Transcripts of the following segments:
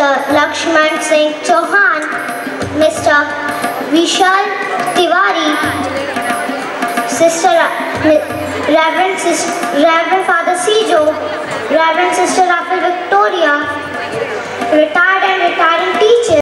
Mr. Lakshman Singh Chauhan, Mr. Vishal Tiwari, Reverend Father Sijo, Reverend Sister Rafal Victoria, retired and retiring teachers.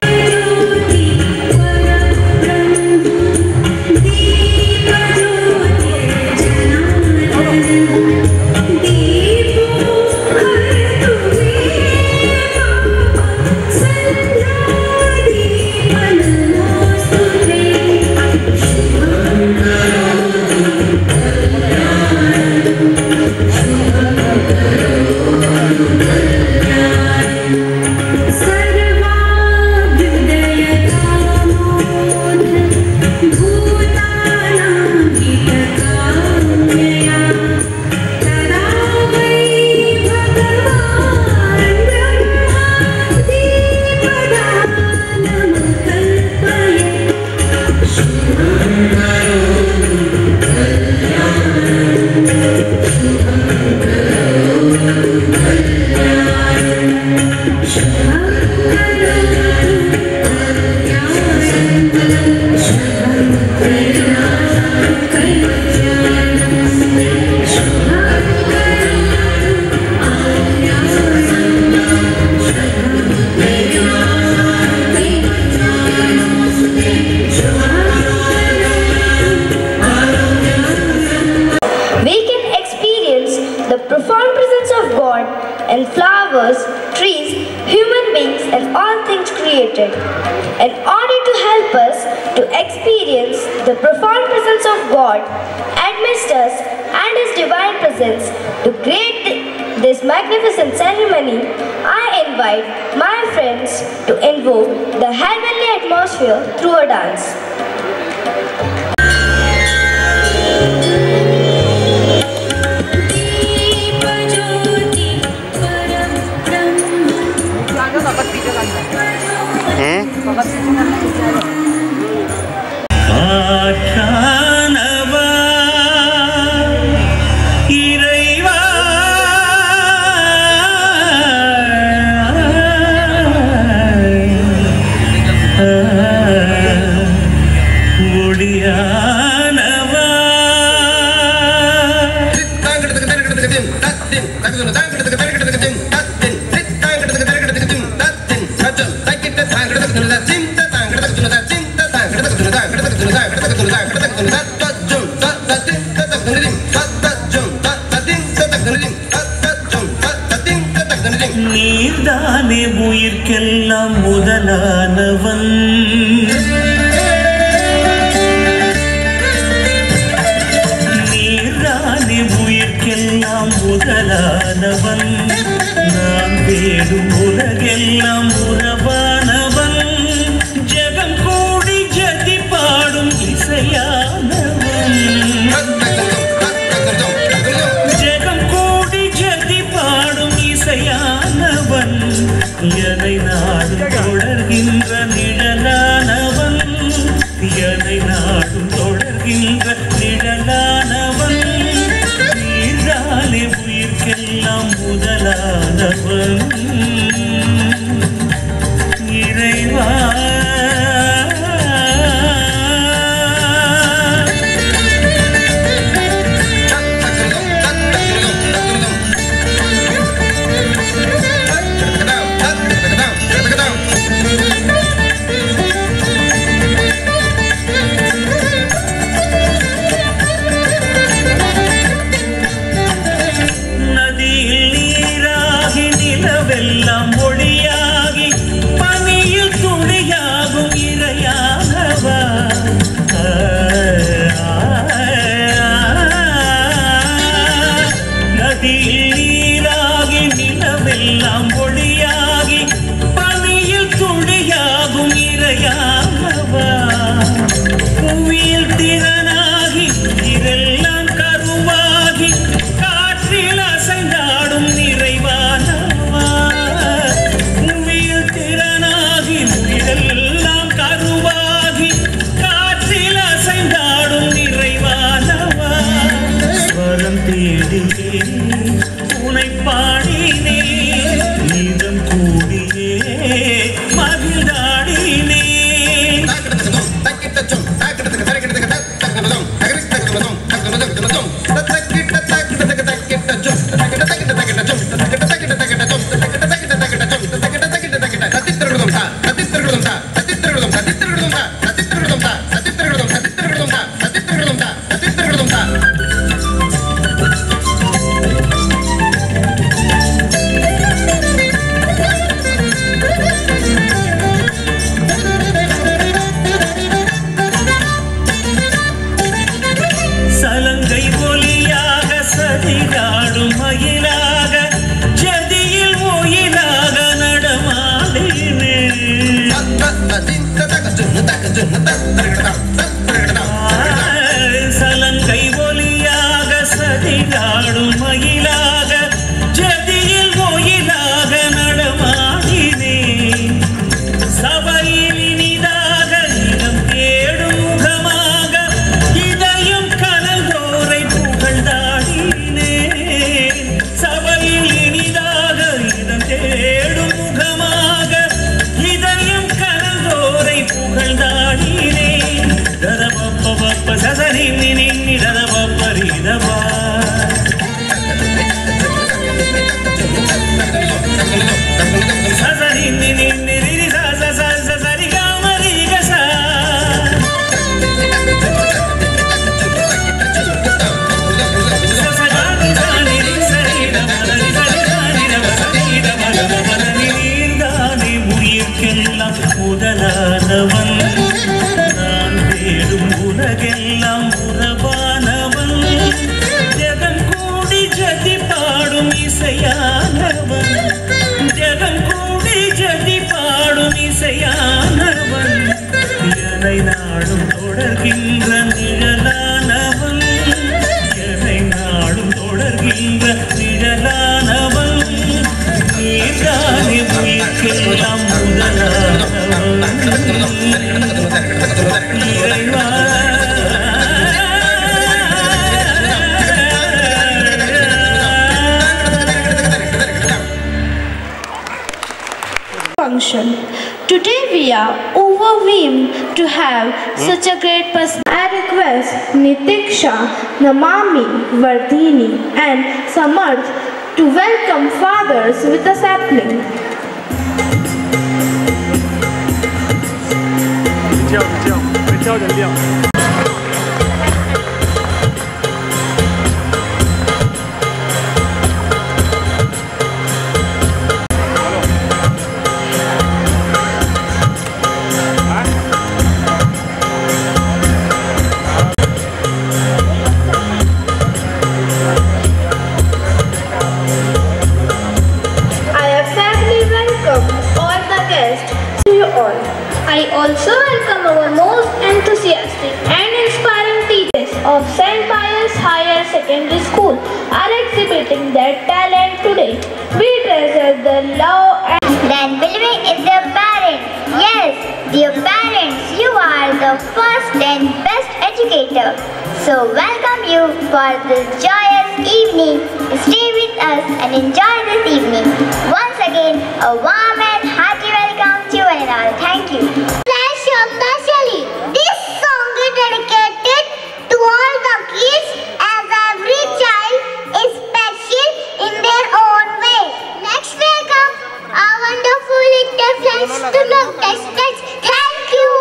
And flowers, trees, human beings and all things created. In order to help us to experience the profound presence of God amidst us and His divine presence, to create this magnificent ceremony, I invite my friends to invoke the heavenly atmosphere through a dance. நீர்தானே உயிர்க்கெல்லாம் முதலானவன், நீர்தானே உயிர்க்கெல்லாம் முதலானவன், நாம் தேடும் உலகெல்லாம் உறவானவன், ஜெகம் கூடி ஜதி பாடும் இசையானவன், ஜெகம் கூடி ஜதி பாடும் இசையானவன், எனை நாடும் தொடர்கின்ற நிழலானவன், எனை நாடும் தொடர்கின்ற நிழலானவன், நீர்தானே உயிர்க்கெல்லாம் முதலானவன் இறைவா. எல்லாம் ஒளியாகி பனியில் துளியாகும் இறையானவா, நதியில் நீராகி நிலவெல்லாம் ஒளியாகி பனியில் துளியாகும் இறையானவா, புவியில் திறனாகி இதெல்லாம் கருவாகி காற்றில் அசைந்தாடும் நிறைவான, எல்லாம் கருவாகி காற்றில் அசைந்தாடும் நிறைவானவா, ஸ்வரம் தேடியே உனை பாடினே இதம் கூடியே சலங்கை ஒலியாக சதிகாடும் மயிலாக ஜதியில் கோயிலாக நடமாடினே சபையில் இனிதாக இடம் தேடும் முகமாக இதயம் கலந்தோரை புகழ்ந்தாடினே சபையில் இனிதாக இடம் தேடும் முகமாக இதயம் கலந்தோரை புகழ்ந்தாடினே தரபப்ப சசரி நின்னி தரபப்பரிதவா சசரி நின்னி ரிரி சரி காமரி கசா சசகாதி சானி சரி ரமணி சரி சானி ரமணி ரமணி நீர்தானே உயிர்க்கெல்லாம் முதலானவன் நான் தேடும் உலகெல்லாம் உறவானவன் ஜெகம் கூடி ஜதி பாடும் இசையானவன் ஜெகம் கூடி ஜதி பாடும் இசையானவன் என்னை நாடும் தொடர்கின்ற நிழலானவன் என்னை நாடும் தொடர்கின்ற நிழலானவன் நீதானே உயிர்க்கெல்லாம் முதலானவன் இறைவா function. Today we are overwhelmed to have such a great person. I request Nitiksha, Namami, Vardhini and Samarth to welcome fathers with a sapling. I also welcome our most enthusiastic and inspiring teachers of St. Pius Higher Secondary School are exhibiting their talent today. We treasure the love and then believing in their parents. Yes, dear parents, you are the first and best educator. So welcome you for this joyous evening. Stay with us and enjoy this evening. Once again, a warm and hearty welcome to you and all. Thank you. Especially, this song is dedicated to all the kids, as every child is special in their own way. Let's welcome our wonderful little friends to the testers. Thank you.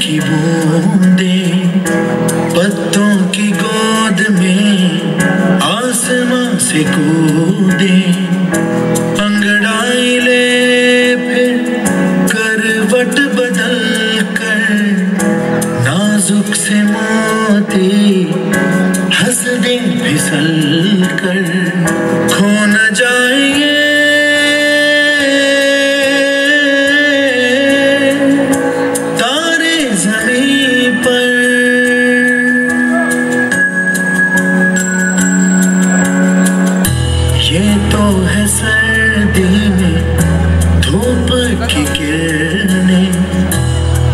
की बूंदें पत्तों की गोद में आसमां से कूदे अंगड़ाई ले फिर करवट बदल कर नाजुक से मोती हंस दे फिसल कर खो न जाएंगे सर्दी में धूप की किरणें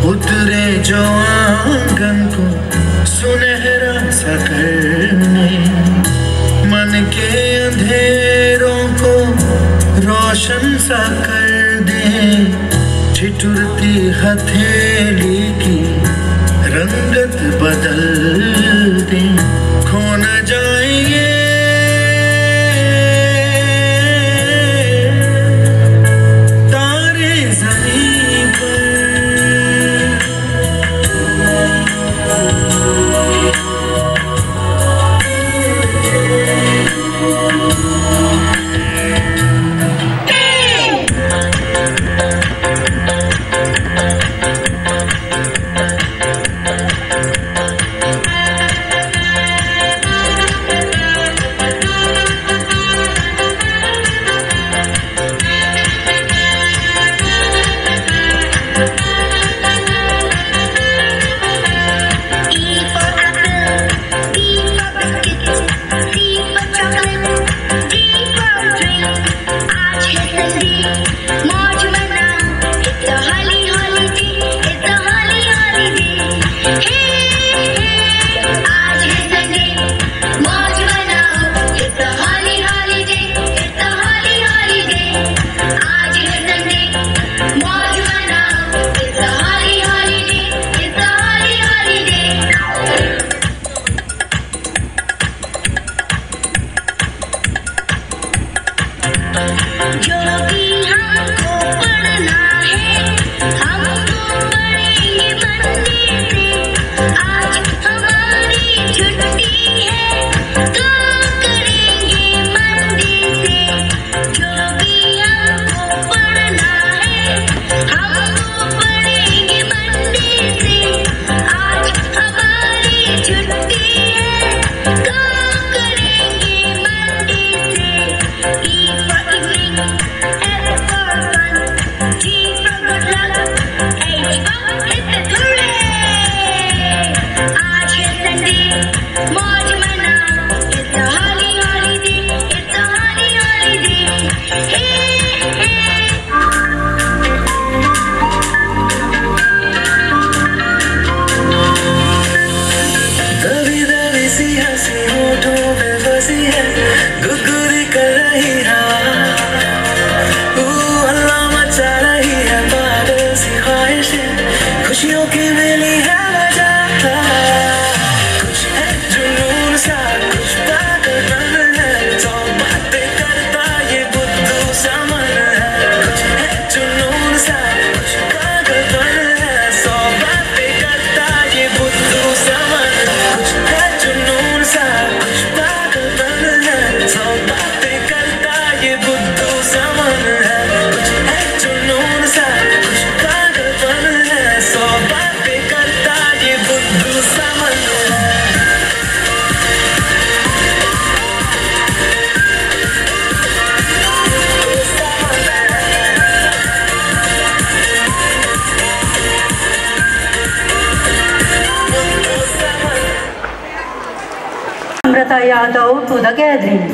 उतरे जो आंगन को सुनहरा सा करने मन के अंधेरों को रोशन सा कर दे ठिठुरती हथेली की रंगत बदल दे खो न जाएंगे Yadav to the gathering.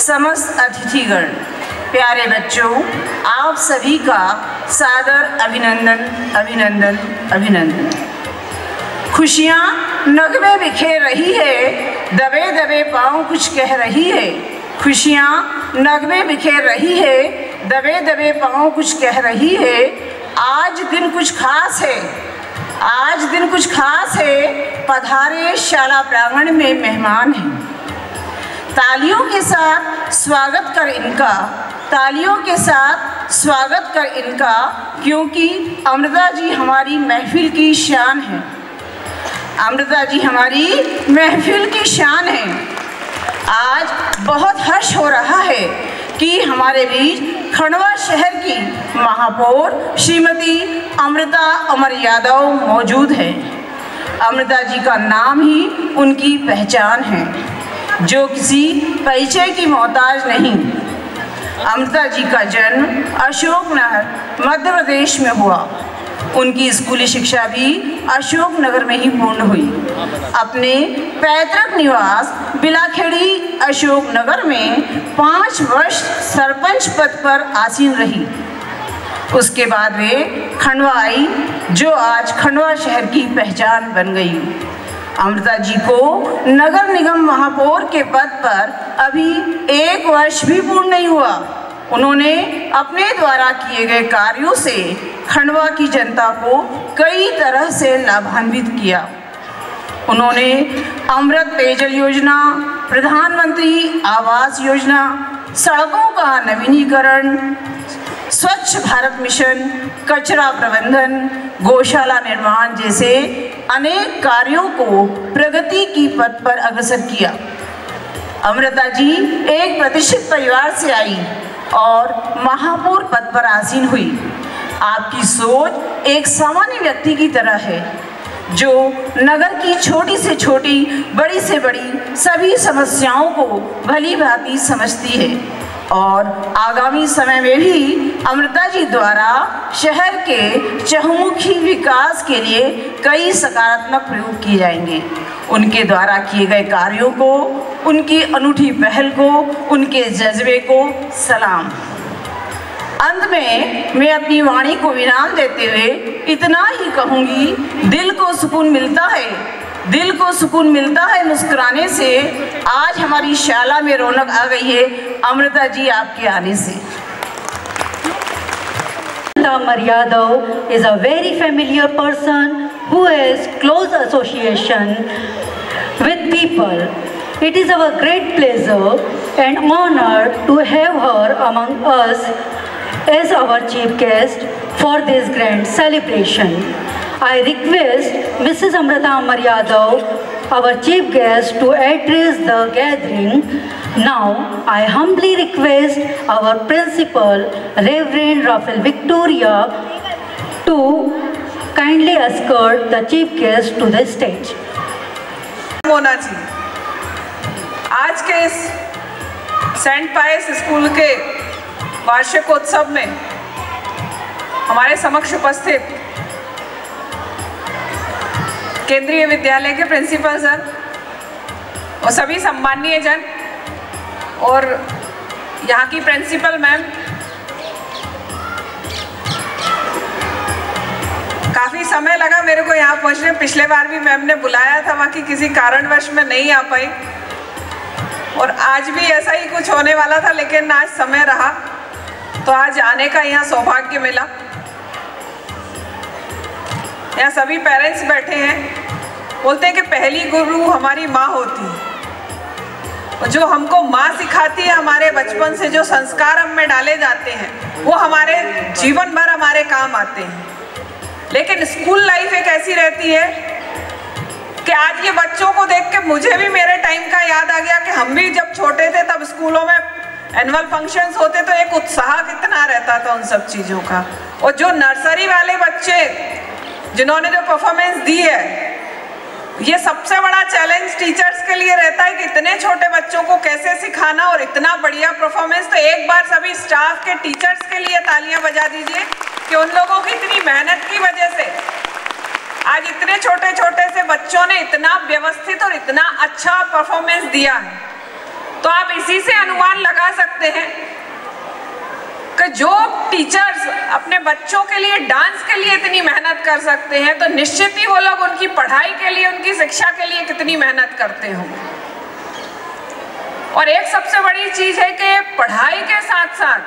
समस्त अतिथिगण, प्यारे बच्चों, आप सभी का सादर अभिनंदन अभिनंदन अभिनंदन। खुशियाँ नगमे बिखेर रही है, दबे दबे पाँव कुछ कह रही है। खुशियाँ नगमे बिखेर रही है, दबे दबे पाँव कुछ कह रही है। आज दिन कुछ खास है, आज दिन कुछ खास है, पधारे शाला प्रांगण में मेहमान हैं। तालियों के साथ स्वागत कर इनका, तालियों के साथ स्वागत कर इनका, क्योंकि अमृता जी हमारी महफिल की शान है। अमृता जी हमारी महफिल की शान है। आज बहुत हर्ष हो रहा है कि हमारे बीच खंडवा शहर की महापौर श्रीमती अमृता अमर यादव मौजूद है। अमृता जी का नाम ही उनकी पहचान है, जो किसी परिचय की मोहताज नहीं। अमृता जी का जन्म अशोकनगर मध्य प्रदेश में हुआ। उनकी स्कूली शिक्षा भी अशोकनगर में ही पूर्ण हुई। अपने पैतृक निवास बिलाखेड़ी अशोकनगर में 5 वर्ष सरपंच पद पर आसीन रही। उसके बाद वे खंडवा आई, जो आज खंडवा शहर की पहचान बन गई। अमृता जी को नगर निगम महापौर के पद पर अभी 1 वर्ष भी पूर्ण नहीं हुआ। उन्होंने अपने द्वारा किए गए कार्यों से खंडवा की जनता को कई तरह से लाभान्वित किया। उन्होंने अमृत पेयजल योजना, प्रधानमंत्री आवास योजना, सड़कों का नवीनीकरण, स्वच्छ भारत मिशन, कचरा प्रबंधन, गौशाला निर्माण जैसे अनेक कार्यों को प्रगति की पथ पर अग्रसर किया। अमृता जी एक प्रतिष्ठित परिवार से आई और महापौर पद पर आसीन हुई। आपकी सोच एक सामान्य व्यक्ति की तरह है, जो नगर की छोटी से छोटी, बड़ी से बड़ी सभी समस्याओं को भली भांति समझती है और आगामी समय में भी अमृता जी द्वारा शहर के चहुमुखी विकास के लिए कई सकारात्मक प्रयोग किए जाएंगे। उनके द्वारा किए गए कार्यों को, उनकी अनूठी पहल को, उनके जज्बे को सलाम। अंत में मैं अपनी वाणी को विराम देते हुए इतना ही कहूँगी, दिल को सुकून मिलता है, दिल को सुकून मिलता है मुस्कुराने से। आज हमारी शाला में रौनक आ गई है अमृता जी आपके आने से। Amar Yadav is a very familiar person who has close association with people. It is our great pleasure and honor to have her among us as our chief guest for this grand celebration. I request Mrs. Amrita Amar Yadav, our chief guest, to address the gathering. Now, I humbly request our principal, Reverend Rafael Victoria, to kindly escort the chief guest to the stage. Mona ji, आज के इस Saint पायस school के वार्षिकोत्सव में हमारे समक्ष उपस्थित केंद्रीय विद्यालय के प्रिंसिपल सर और सभी सम्माननीय जन और यहाँ की प्रिंसिपल मैम, काफ़ी समय लगा मेरे को यहाँ पहुँचने। पिछले बार भी मैम ने बुलाया था, बाकी किसी कारणवश मैं नहीं आ पाई और आज भी ऐसा ही कुछ होने वाला था, लेकिन आज समय रहा तो आज आने का यहाँ सौभाग्य मिला। यहाँ सभी पेरेंट्स बैठे हैं। बोलते हैं कि पहली गुरु हमारी माँ होती है, जो हमको माँ सिखाती है। हमारे बचपन से जो संस्कार हम में डाले जाते हैं वो हमारे जीवन भर हमारे काम आते हैं। लेकिन स्कूल लाइफ एक ऐसी रहती है कि आज ये बच्चों को देख के मुझे भी मेरे टाइम का याद आ गया कि हम भी जब छोटे थे तब स्कूलों में एनुअल फंक्शंस होते तो एक उत्साह कितना रहता था उन सब चीज़ों का। और जो नर्सरी वाले बच्चे जिन्होंने जो परफॉर्मेंस दी है, ये सबसे बड़ा चैलेंज टीचर्स के लिए रहता है कि इतने छोटे बच्चों को कैसे सिखाना और इतना बढ़िया परफॉर्मेंस। तो एक बार सभी स्टाफ के टीचर्स के लिए तालियां बजा दीजिए। कि उन लोगों की इतनी मेहनत की वजह से आज इतने छोटे छोटे से बच्चों ने इतना व्यवस्थित और इतना अच्छा परफॉर्मेंस दिया है। तो आप इसी से अनुमान लगा सकते हैं कि जो टीचर्स अपने बच्चों के लिए डांस के लिए इतनी मेहनत कर सकते हैं, तो निश्चित ही वो लोग उनकी पढ़ाई के लिए, उनकी शिक्षा के लिए कितनी मेहनत करते होंगे। और एक सबसे बड़ी चीज है कि पढ़ाई के साथ साथ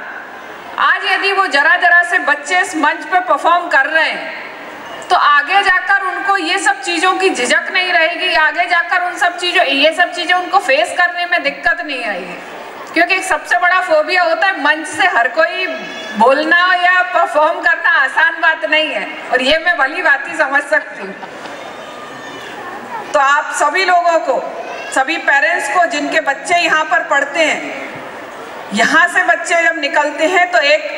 आज यदि वो जरा जरा से बच्चे इस मंच पे परफॉर्म कर रहे हैं, तो आगे जाकर उनको ये सब चीज़ों की झिझक नहीं रहेगी, आगे जाकर ये सब चीज़ें उनको फेस करने में दिक्कत नहीं आएगी। क्योंकि एक सबसे बड़ा फोबिया होता है, मंच से हर कोई बोलना या परफॉर्म करना आसान बात नहीं है, और ये मैं भली भांति समझ सकती हूँ। तो आप सभी लोगों को, सभी पेरेंट्स को जिनके बच्चे यहाँ पर पढ़ते हैं, यहाँ से बच्चे जब निकलते हैं तो एक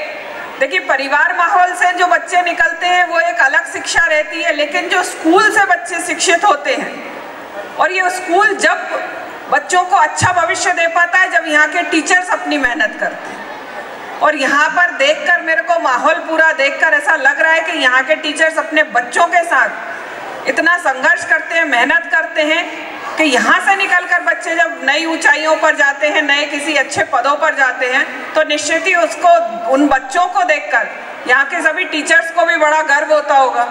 देखिए, परिवार माहौल से जो बच्चे निकलते हैं वो एक अलग शिक्षा रहती है, लेकिन जो स्कूल से बच्चे शिक्षित होते हैं, और ये स्कूल जब बच्चों को अच्छा भविष्य दे पाता है जब यहाँ के टीचर्स अपनी मेहनत करते हैं। और यहाँ पर देखकर मेरे को माहौल पूरा देखकर ऐसा लग रहा है कि यहाँ के टीचर्स अपने बच्चों के साथ इतना संघर्ष करते हैं, मेहनत करते हैं कि यहाँ से निकलकर बच्चे जब नई ऊंचाइयों पर जाते हैं, नए किसी अच्छे पदों पर जाते हैं, तो निश्चित ही उसको, उन बच्चों को देखकर यहाँ के सभी टीचर्स को भी बड़ा गर्व होता होगा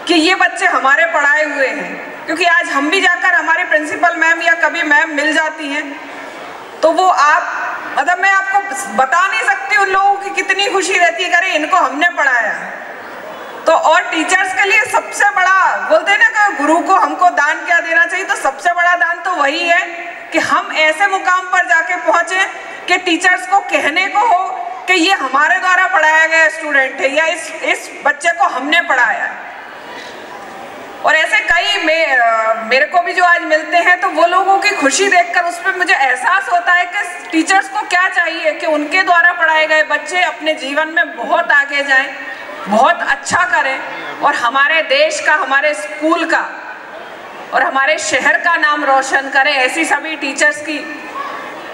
कि ये बच्चे हमारे पढ़ाए हुए हैं। क्योंकि आज हम भी जाकर हमारी प्रिंसिपल मैम या कभी मैम मिल जाती हैं, तो वो आप मतलब मैं आपको बता नहीं सकती उन लोगों की कितनी खुशी रहती है, अरे इनको हमने पढ़ाया। तो और टीचर्स के लिए सबसे बड़ा, बोलते हैं ना कि गुरु को हमको दान क्या देना चाहिए, तो सबसे बड़ा दान तो वही है कि हम ऐसे मुकाम पर जाके पहुंचे कि टीचर्स को कहने को हो कि ये हमारे द्वारा पढ़ाया गया स्टूडेंट है, या इस बच्चे को हमने पढ़ाया है। और ऐसे कई मेरे को भी जो आज मिलते हैं, तो वो लोगों की खुशी देखकर उसमें मुझे एहसास होता है कि टीचर्स को क्या चाहिए कि उनके द्वारा पढ़ाए गए बच्चे अपने जीवन में बहुत आगे जाएं, बहुत अच्छा करें, और हमारे देश का, हमारे स्कूल का और हमारे शहर का नाम रोशन करें। ऐसी सभी टीचर्स की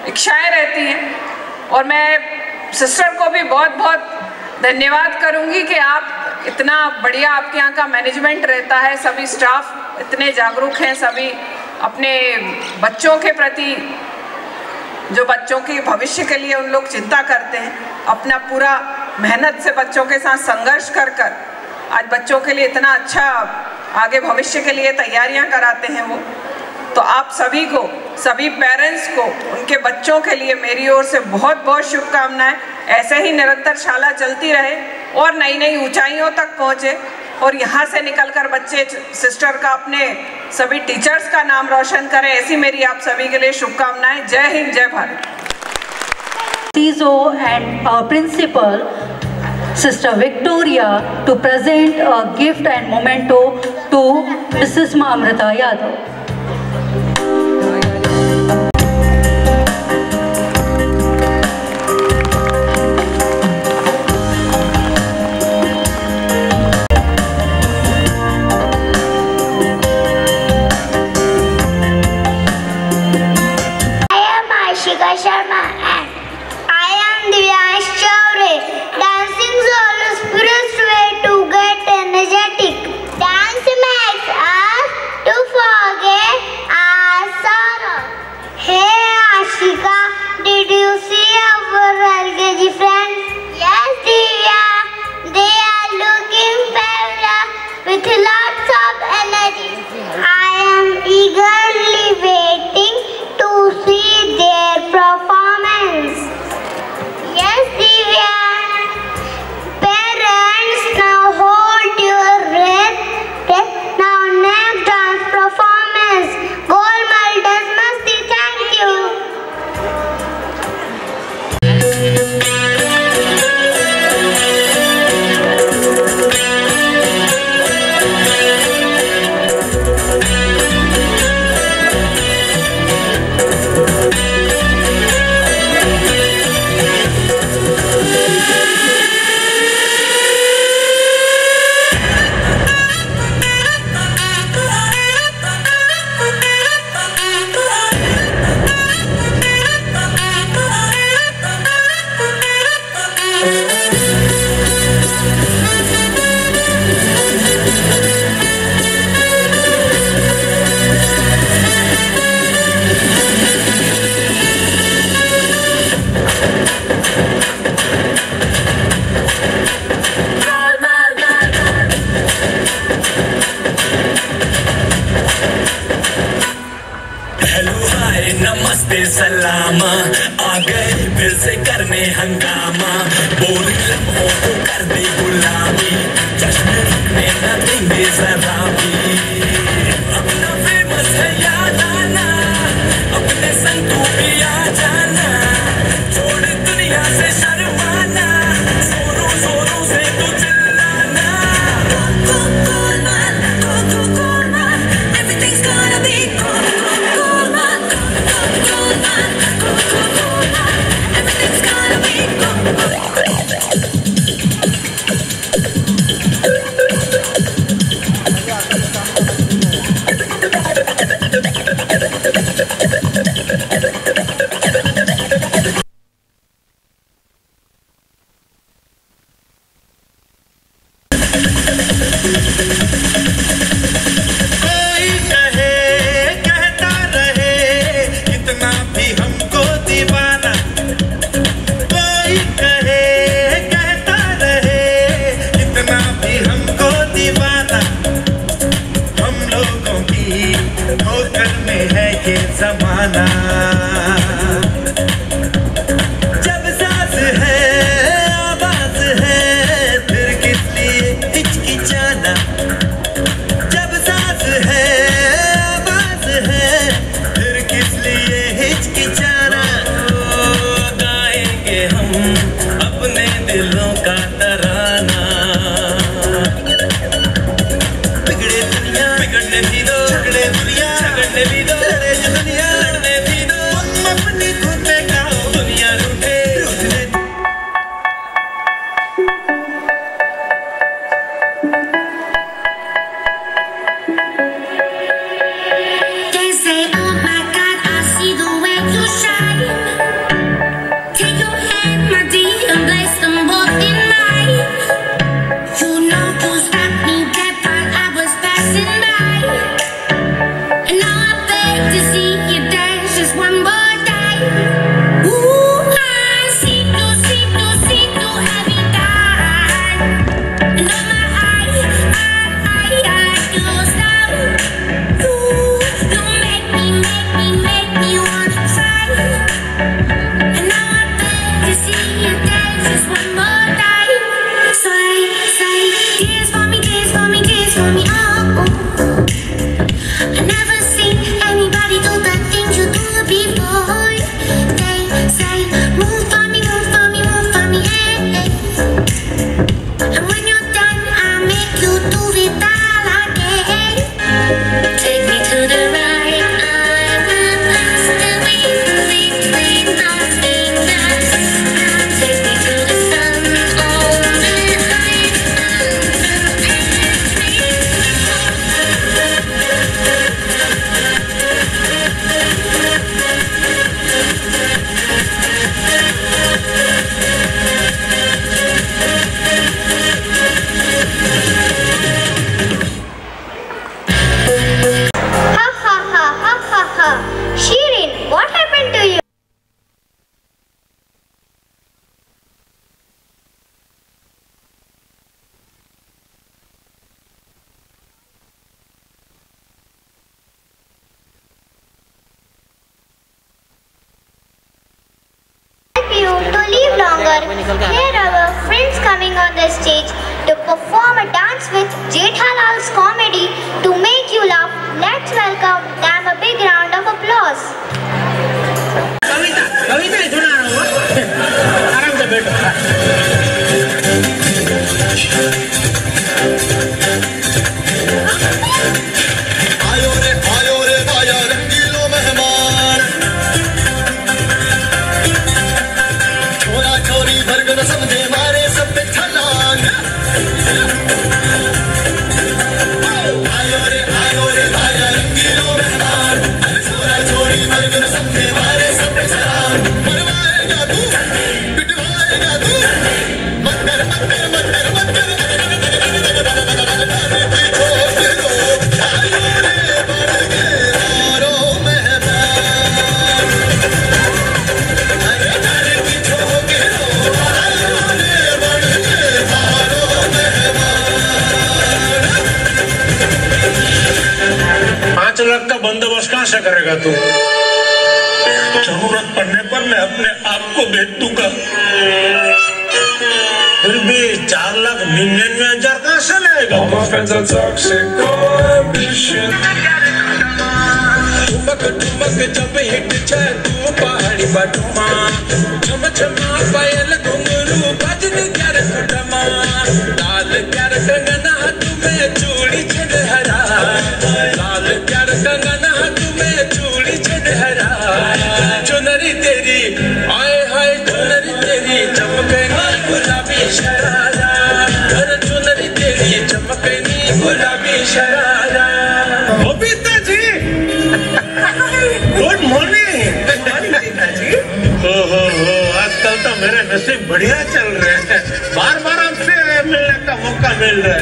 इच्छाएं रहती हैं। और मैं सिस्टर को भी बहुत बहुत धन्यवाद करूंगी कि आप इतना बढ़िया, आपके यहाँ का मैनेजमेंट रहता है, सभी स्टाफ इतने जागरूक हैं, सभी अपने बच्चों के प्रति, जो बच्चों के भविष्य के लिए उन लोग चिंता करते हैं, अपना पूरा मेहनत से बच्चों के साथ संघर्ष कर कर आज बच्चों के लिए इतना अच्छा आगे भविष्य के लिए तैयारियां कराते हैं वो। तो आप सभी को, सभी पेरेंट्स को, उनके बच्चों के लिए मेरी ओर से बहुत बहुत शुभकामनाएं। ऐसे ही निरंतर शाला चलती रहे और नई नई ऊंचाइयों तक पहुँचे, और यहाँ से निकलकर बच्चे सिस्टर का, अपने सभी टीचर्स का नाम रोशन करें। ऐसी मेरी आप सभी के लिए शुभकामनाएं। जय हिंद, जय Bharat. CISO and our principal, Sister Victoria, to present a gift and memento to Mrs. Amrita Yadav. Sharma and I am Divyansh Chaure. Dancing is always the best way to get energetic. Dance makes us to forget पे सलामा, आ गए फिर से करने हंगामा, बोली लम्हों को कर दे गुलामी, जश्न रुकने न देंगे जरा भी। अपना फेमस है याद आना, अपने संग तू भी आ जाना, छोड़ दुनिया से शर्माना, जोरों जोरों से तू चिल्लाना। Everything's gonna be cool, cool, man. Everything's gonna be जमाना। जब सास है आवाज है फिर किस लिए हिचकिचाना, जब सास है आवाज है फिर किस लिए हिचकिचाना। गाएंगे हम अपने दिलों का तराना, बिगड़े दुनिया बिगड़ने भी दो, झगड़े दुनिया झगड़ने भी दो, Here are our friends coming on the stage to perform a dance with Jethalal's comedy to make you laugh. Let's welcome them a big round of applause. कविता सुना रहा हूँ, आराम से बैठो। आयो रे बाया रंगीलो मेहमान, छोरा छोरी भरग न समझे मारे सब पे छलांग। आयो रे बाया रंगीलो मेहमान, छोरा छोरी भरग न समझे मारे सब पे छलांग। मरवाएगा तू पिटवाएगा तू, मत्तर मत्तर मत्तर मत्तर का बंदोबस्त कहाँ से करेगा तू? जरूरत पड़ने पर मैं अपने आप को बेच दूंगा। फिर भी 4,99,000 कहाँ से लाएगा? जब हिट जाए तू पहाड़ी बटुमा चम चमा पायल घुंघरू बजनी कर खटमा लाल कर कंगना तुम्हें चूड़ी छड़हरा लाल कर कंगना तुम्हें चूड़ी छड़हरा चुनरी तेरी आए हाय चुनरी तेरी चमकनी गुलाबी शरारा अरे चुनरी तेरी चमकनी गुलाबी शरारा। गुड मॉर्निंग पिताजी। हो आजकल तो मेरे नसीब बढ़िया चल रहे हैं, बार बार आपसे मिलने का मौका मिल रहा है।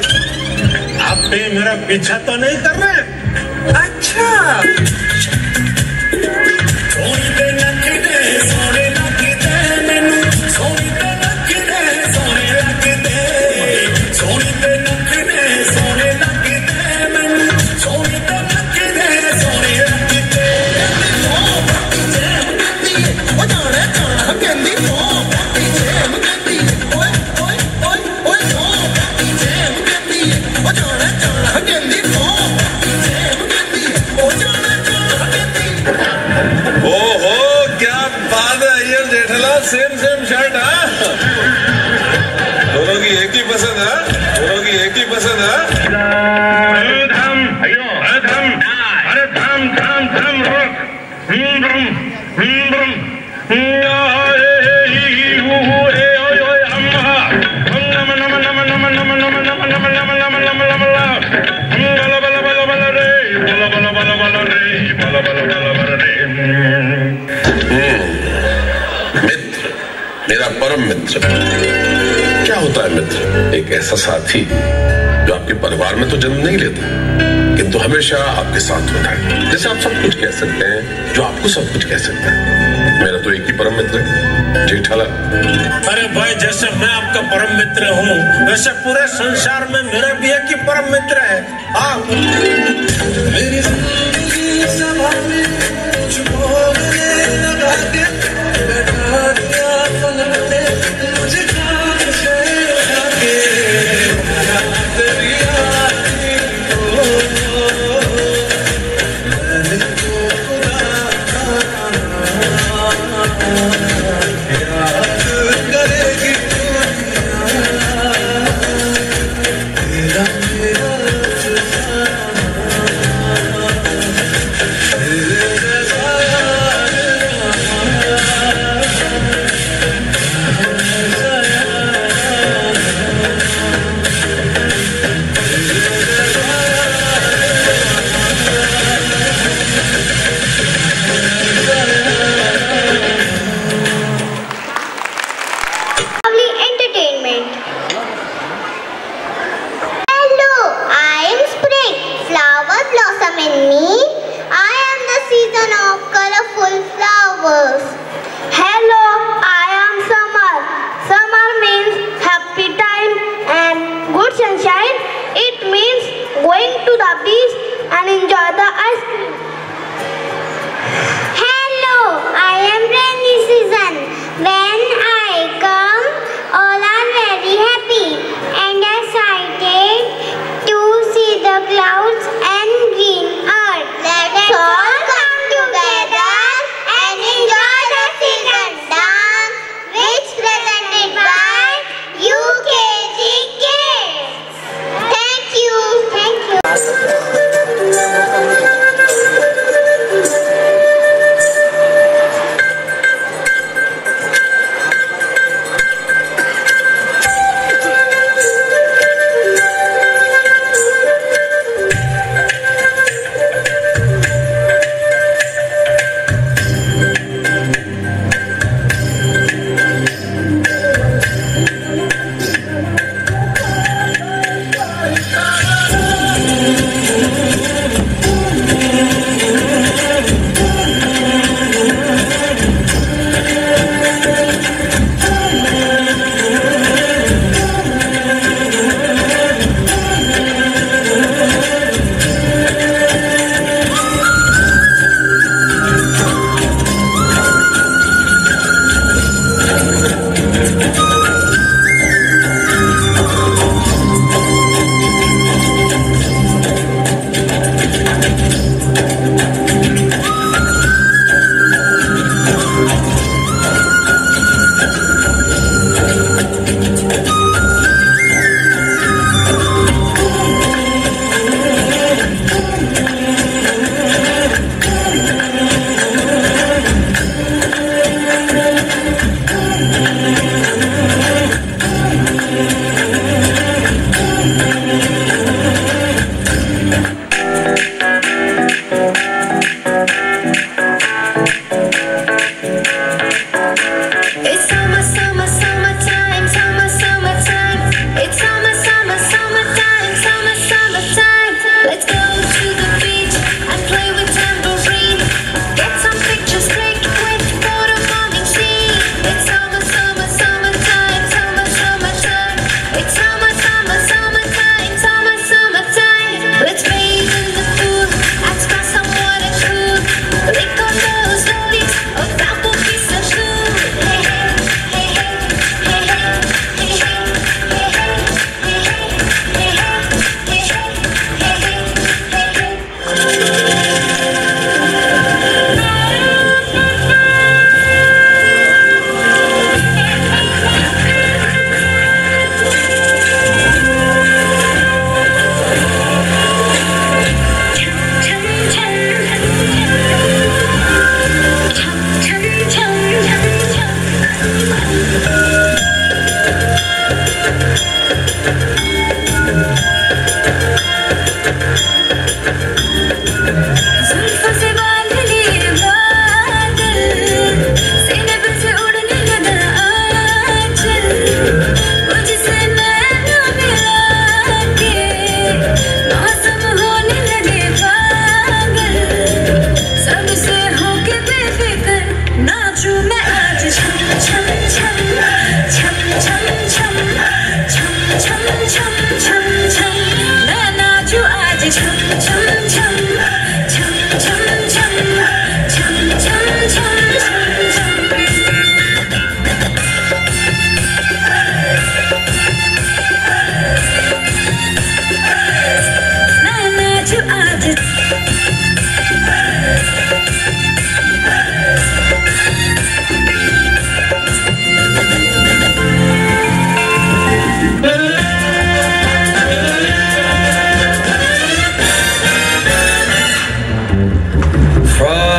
आप भी मेरा पीछा तो नहीं कर रहे? अच्छा सेम शर्ट। दोनों की एक ही पसंद है, दोनों की एक ही पसंद है। धम धम अरे धम धम धम रोक मेरा परम मित्र। क्या होता है मित्र? एक ऐसा साथी जो आपके परिवार में तो जन्म नहीं लेता किंतु हमेशा आपके साथ होता है। जैसे आप सब कुछ कह सकते हैं, जो आपको सब कुछ कह सकता है। मेरा तो एक ही परम मित्र है, जेठालाल। अरे भाई, जैसे मैं आपका परम मित्र हूँ वैसे पूरे संसार में मेरा भी एक ही परम मित्र है आप। मेरी जिंदगी संभाले मुझे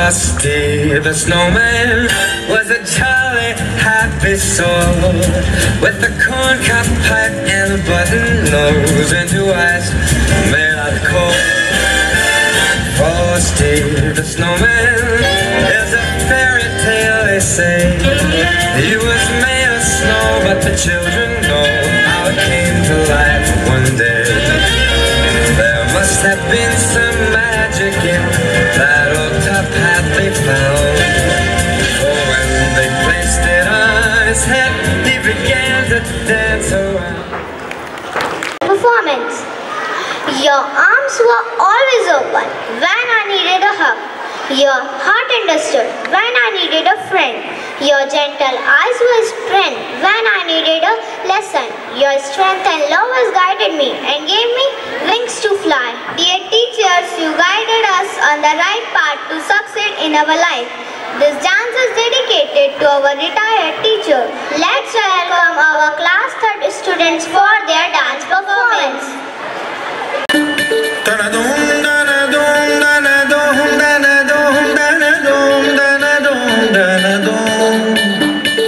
Frosty the snowman was a jolly, happy soul with a corncob pipe and a button nose and 2 eyes made out of coal. Frosty the snowman is a fairy tale, they say. He was made of snow, but the children know how it came to life one day. There must have been some magic in that old top hat they found. For when they placed it on his head, he began to dance around. Performance. Your arms were always open when I needed a hug. Your heart understood when I needed a friend. Your gentle eyes were strength when I needed a lesson. Your strength and love has guided me and gave me wings to fly. Dear teachers, you guided us on the right path to succeed in our life. This dance is dedicated to our retired teacher. Let's welcome our class 3rd students for their dance performance.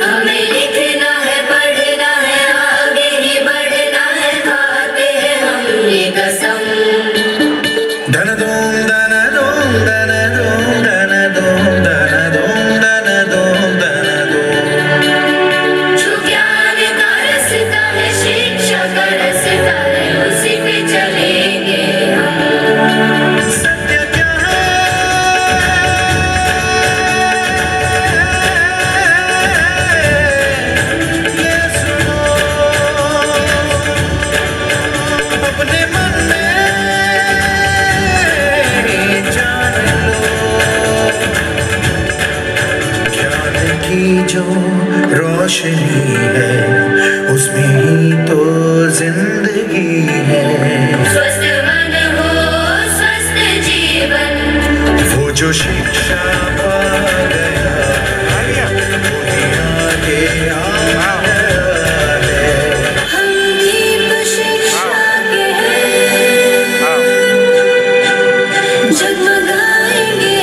हमें लिखना है, पढ़ना है, आगे ही बढ़ना है, खाते हैं हम ये कसम। जो ज्ञान का रास्ता है, शिक्षा का रास्ता है, उसी पे चलेंगे हम। जो रोशनी है उसमें ही तो जिंदगी है। स्वस्थ मन हो, स्वस्थ जीवन, वो जो शिक्षा पा गया वही आगे आ गया। हम दीप शिक्षा के जगमगाएंगे,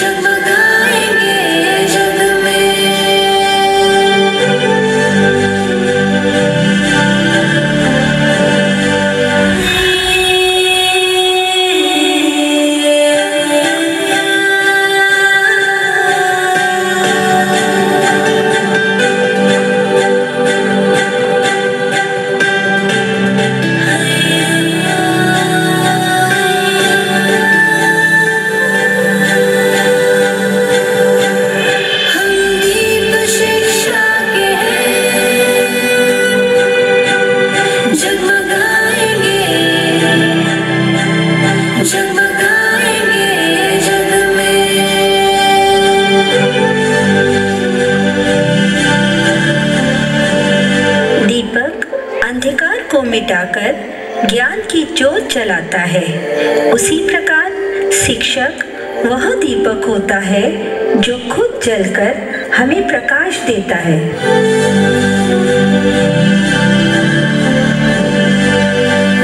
जगमगाएंगे जग में। अंधकार को मिटाकर ज्ञान की जोत जलाता है, उसी प्रकार शिक्षक वह दीपक होता है जो खुद जलकर हमें प्रकाश देता है।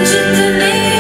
जगमगाएंगे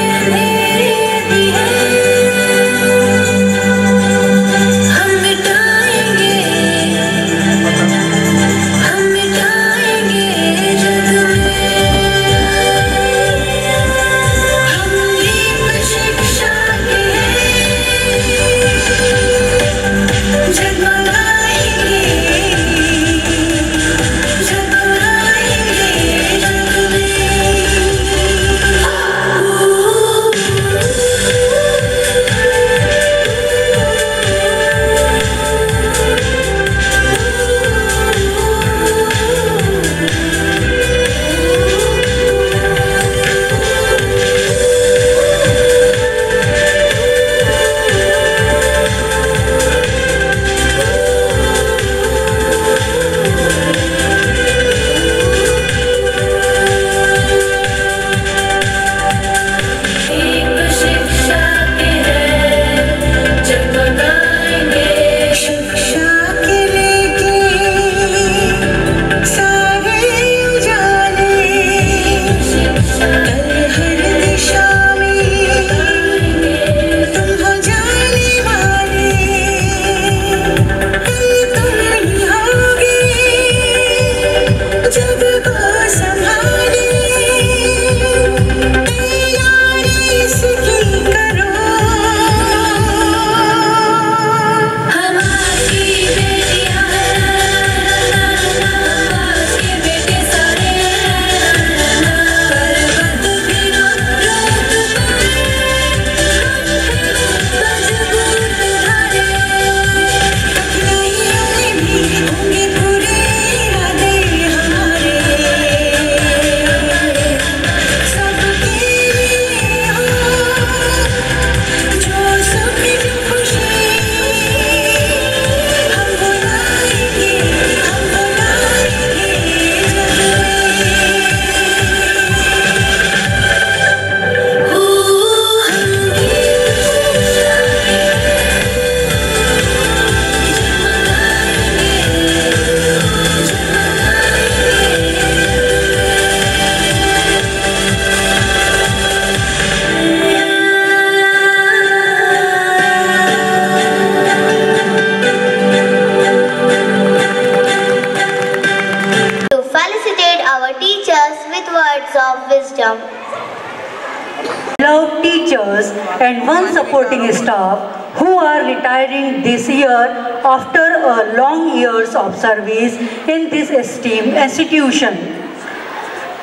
teachers and 1 supporting staff who are retiring this year after a long years of service in this esteemed institution.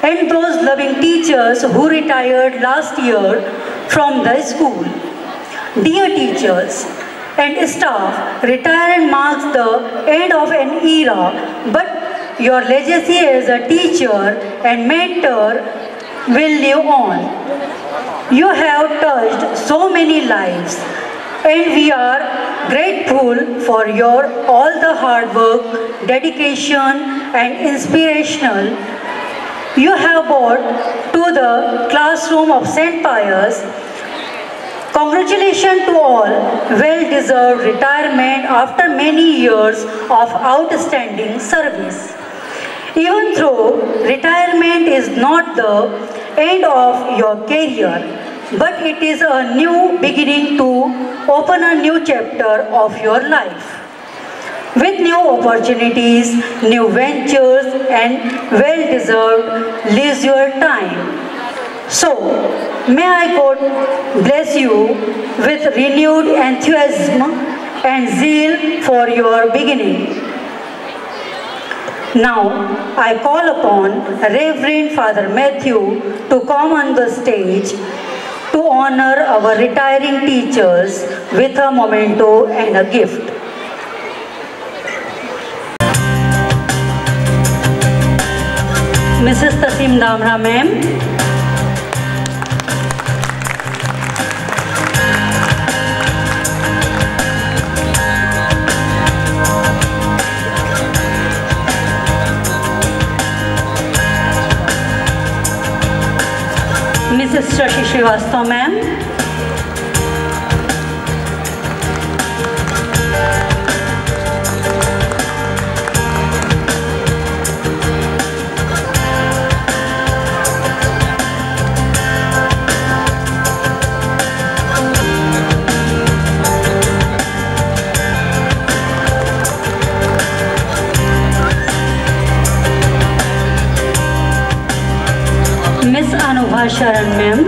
And those loving teachers who retired last year from the school. Dear teachers and staff, retirement marks the end of an era, but your legacy as a teacher and mentor will live on. You have touched so many lives, and we are grateful for your all the hard work, dedication and inspirational you have brought to the classroom of St. Pius. Congratulations to all well-deserved retirement after many years of outstanding service. Even though retirement is not the end of your career, but it is a new beginning to open a new chapter of your life. With new opportunities, new ventures and well-deserved leisure time. So, may I God bless you with renewed enthusiasm and zeal for your beginning. Now, I call upon Reverend Father Matthew to come on the stage to honor our retiring teachers with a memento and a gift. Mrs. Tasim Damra ma'am. Mrs. Shashi Srivastava ma'am. Miss Anubha Sharan ma'am.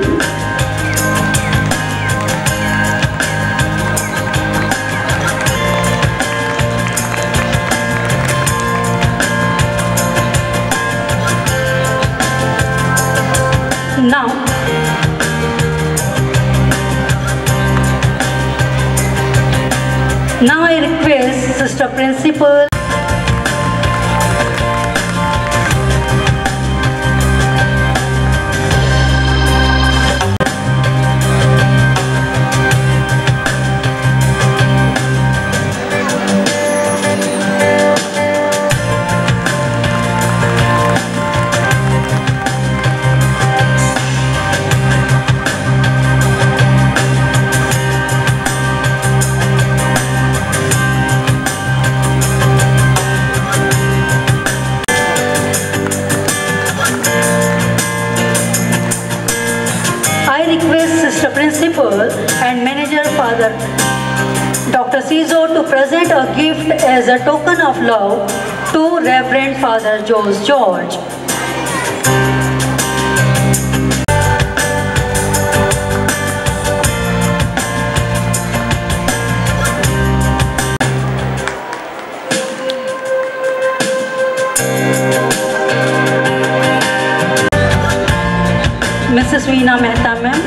Now I request Sister Principal and Manager Father Dr. Cizo to present a gift as a token of love to Reverend Father Jose George. Mrs. Veena Mehta ma'am.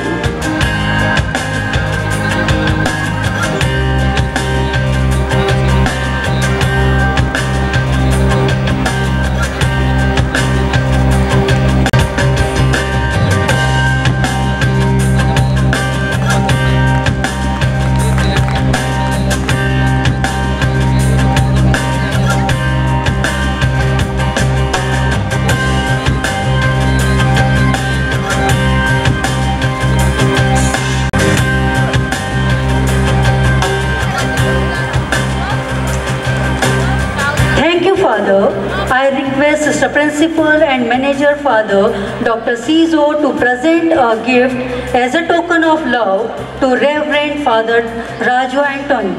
I request Sister Principal and Manager Father Dr. Cizo to present a gift as a token of love to Reverend Father Raju Anthony.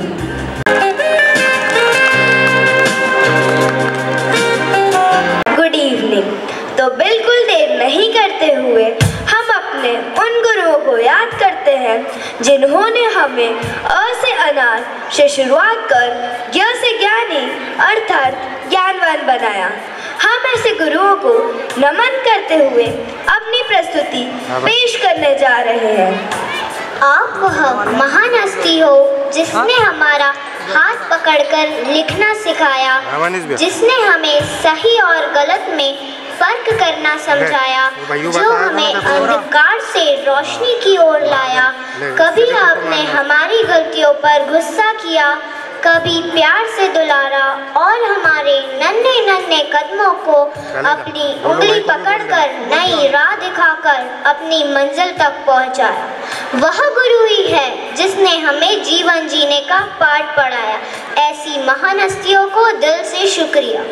Good evening. तो बिल्कुल देर नहीं करते हुए हम अपने अपने उन गुरुओं को याद करते हैं जिन्होंने हमें अ से अनाथ से शुरुआत कर ज्ञ से ज्ञानी अर्थात ज्ञानवान बनाया। हम ऐसे गुरुओं को नमन करते हुए अपनी प्रस्तुति पेश करने जा रहे हैं। आप वह महान हस्ती हो जिसने हमारा हाथ पकड़कर लिखना सिखाया, जिसने हमें सही और गलत में फर्क करना समझाया, जो हमें अंधकार से रोशनी की ओर लाया। कभी आपने हमारी गलतियों पर गुस्सा किया, कभी प्यार से दुलारा और हमारे नन्हे नन्हे कदमों को अपनी उंगली पकड़कर नई राह दिखाकर अपनी मंजिल तक पहुंचाया। वह गुरु ही है जिसने हमें जीवन जीने का पाठ पढ़ाया। ऐसी महान हस्तियों को दिल से शुक्रिया।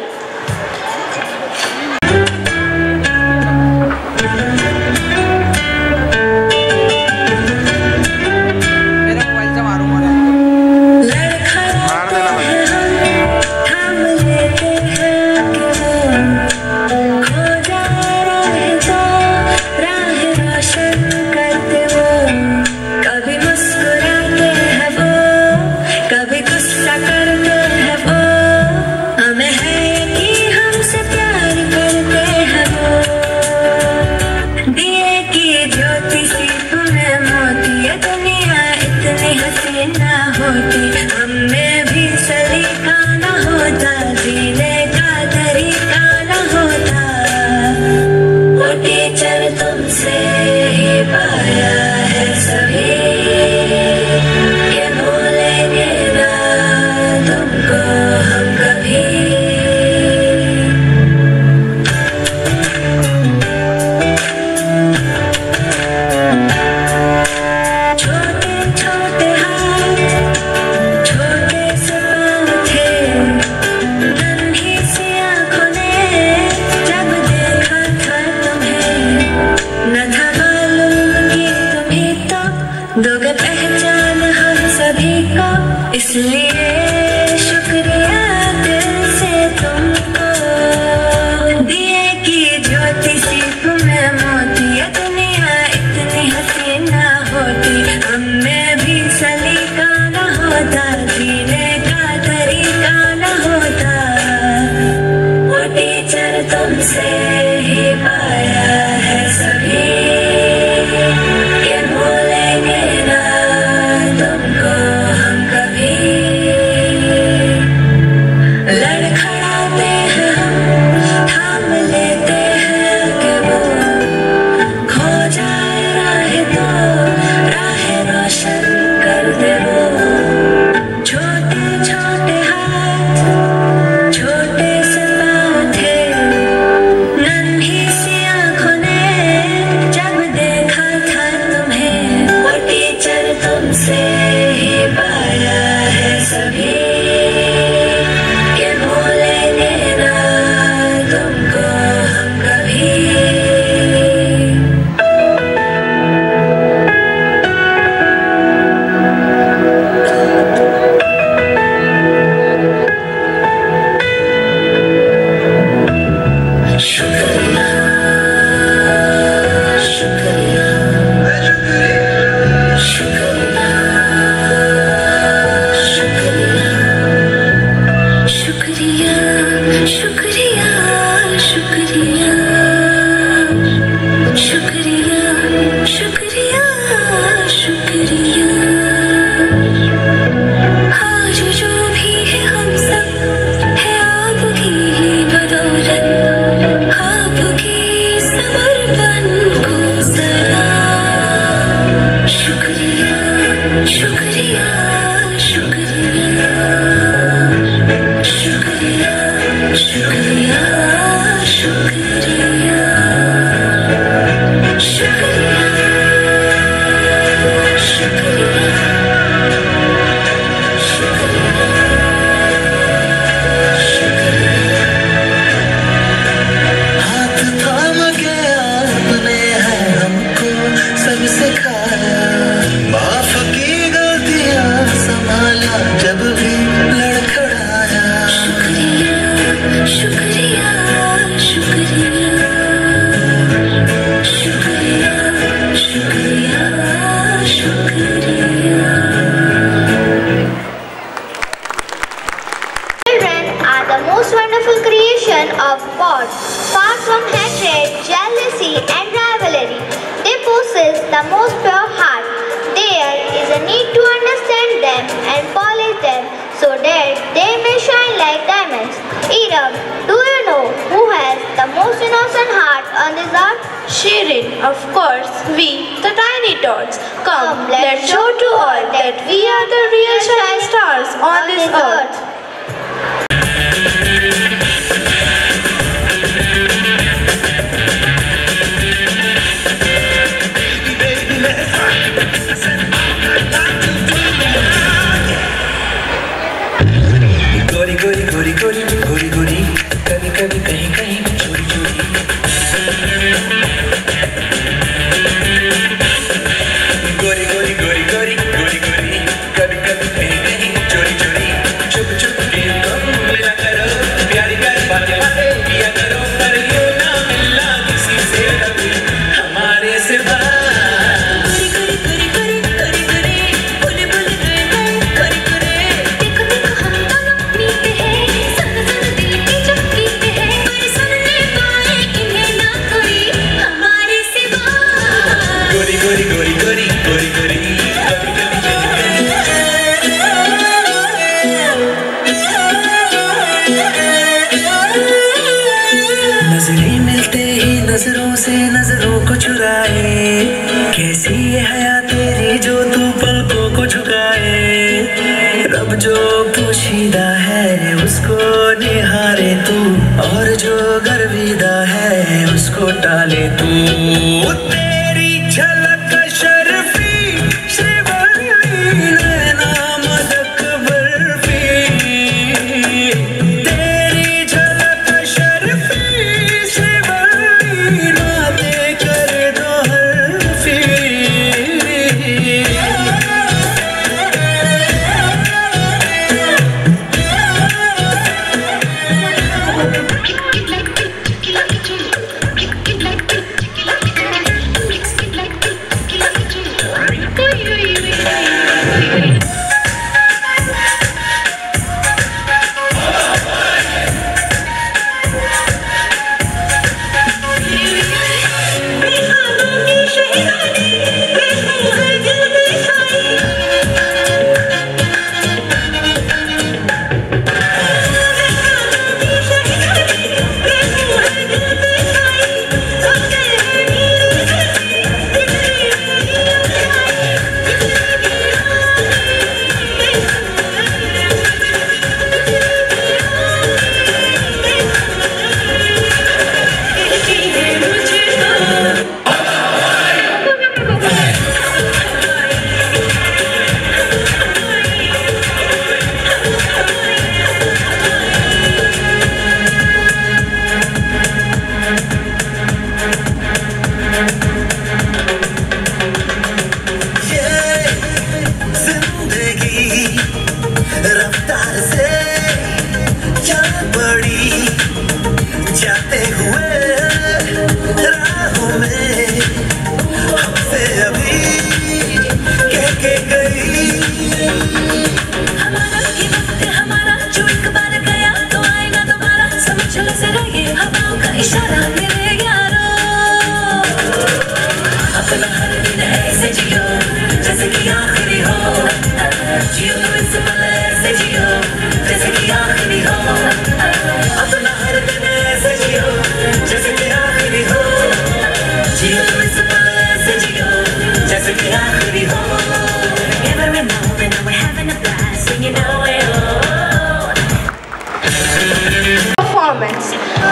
इसलिए शुक्रिया दिल से तुमको, दिए की ज्योति सी तुम्हें मोती। ये दुनिया इतनी हसीन ना होती, हमें भी सलीका न होता, जीने का तरीका न होता। वो टीचर तुमसे ही पाया है सभी, ये भूलेंगे ना तुमको हम कभी। लड़खड़ाते हैं हम, थाम लेते हैं कि वो खो जाए राह, तो राह रोशन कर दे वो। छोटे छोटे हाथ, छोटे से पाँव थे, नन्ही सी आँखों ने जब देखा था तुम्हें। वो टीचर तुमसे ही पाया है सभी, ये भूलेंगे ना तुमको हम कभी। शुक्रिया शुक्रिया शुक्रिया शुक्रिया शुक्रिया शुक्रिया शुक्रिया शुक्रिया शुक्रिया। आज जो भी है हम सब है आपकी ही बदौलत, आपकी समर्पण को सलाम। शुक्रिया शुक्रिया शुक्रिया शुक्रिया शुक्रिया शुक्रिया हाथ थाम के आपने है हमको सब सिखाया, माफ की गलतियां संभाला जब भी लड़खड़ाया। शुक्रिया शुक्रिया शुक्रिया शुक्रिया Irab, do you know who has the most innocent heart on this earth? Shirin, of course, we, the tiny tots. Come, let's show to all that we are the real shining stars on this earth. गोरी गोरी गोरी गोरी गोरी गोरी कभी कभी कहीं कहीं चोरी चोरी गोरी गोरी गोरी गोरी गोरी गोरी कभी कभी कहीं कहीं चोरी चोरी चुप चुप के तुम मिला करो प्यारी प्यारी बातें बातें किया करो पर यूं ना मिलना किसी से कभी हमारे सिवा नजरें मिलते ही नजरों से नजरों को चुराए कैसी ये हया तेरी जो तू पलकों को झुकाए रब जो पोशीदा है उसको निहारे तू और जो गर्विदा है उसको टाले तू तेरी झलक शर्फी श्रीवल्ली नैना मदक बर्फी तेरी झलक शर्फी श्रीवल्ली रातें करे दो हर्फी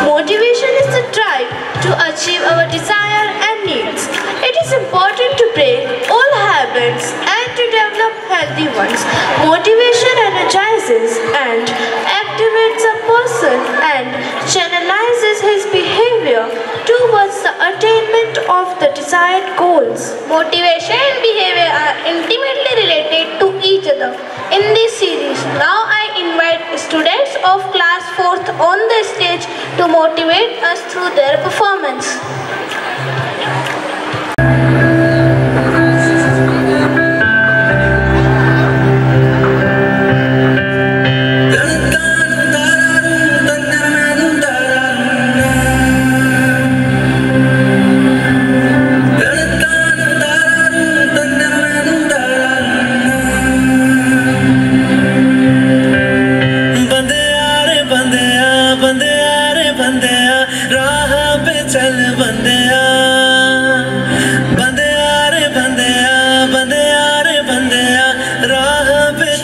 Motivation is the drive to achieve our desire and needs. It is important to break old habits and to develop healthy ones. Motivation energizes and activates a person and channelizes his behavior towards the attainment of the desired goals. Motivation and behavior are intimately related to each other. In this series, now I invite students of class 4th on the stage to motivate us through their performance.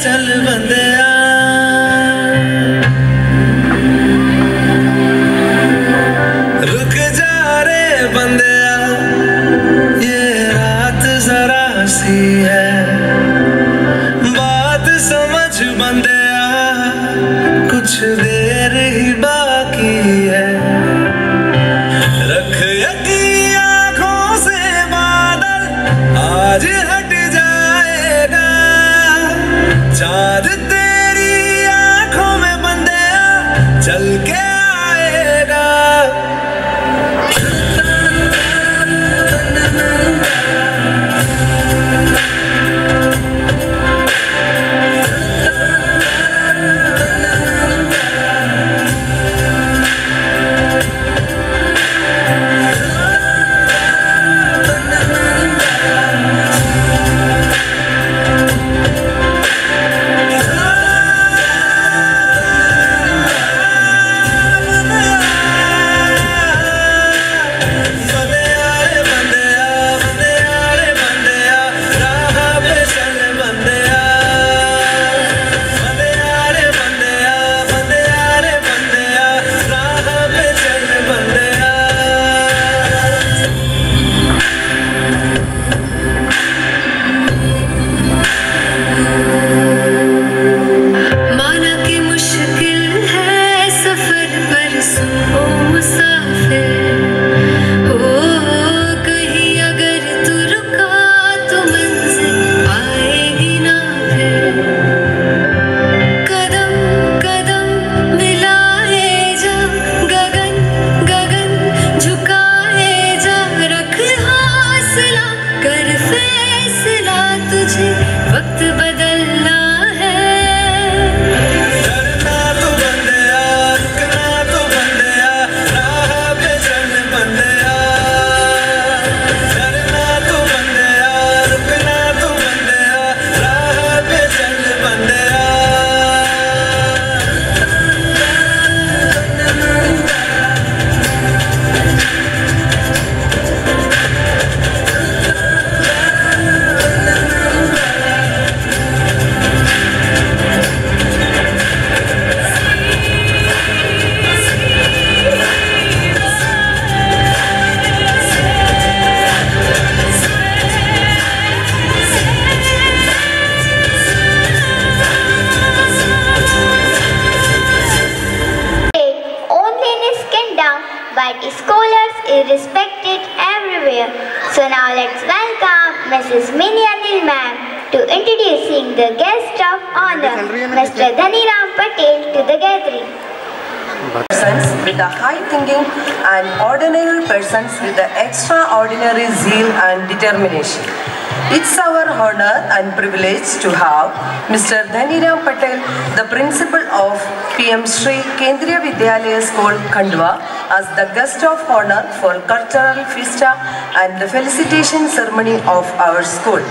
चल बंदिया रुक जा रे बंदिया ये रात जरा सी है बात समझ बंदिया कुछ देर ही बाकी है रख यकीन आँखों से बादल आज हट जाएगा चाँद तेरी आँखों में बंदिया चल के आएगा but scholars is respected everywhere. So now let's welcome Mrs. Minyanil ma'am to introducing the guest of honor, Mr. Dhaniram Patel, to the gathering. Persons with the high thinking and ordinary persons with the extraordinary zeal and determination. It's our honor and privilege to have Mr. Dhaniram Patel, the principal of PM Shri Kendriya Vidyalaya School, Khandwa, as the guest of honor for cultural festa and the felicitation ceremony of our school.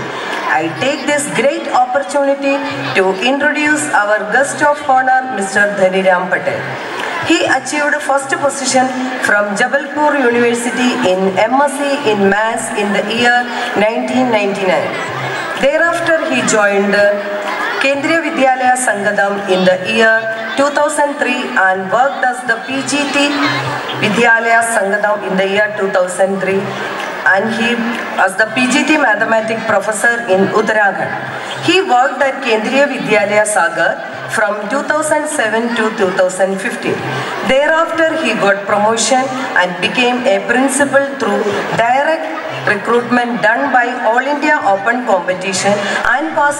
I take this great opportunity to introduce our guest of honor, Mr. Dhaniram Patel. He achieved first position from Jabalpur University in MSc in Maths in the year 1999. Thereafter he joined Kendriya Vidyalaya Sangadam in the year 2003 and worked as the PGT Vidyalaya Sangadam in the year 2003 and he as the PGT Mathematics professor in Uttarakhand. He worked at Kendriya Vidyalaya Sagar from 2007 to 2015. Thereafter he got promotion and became a principal through direct recruitment done by All India Open Competition and was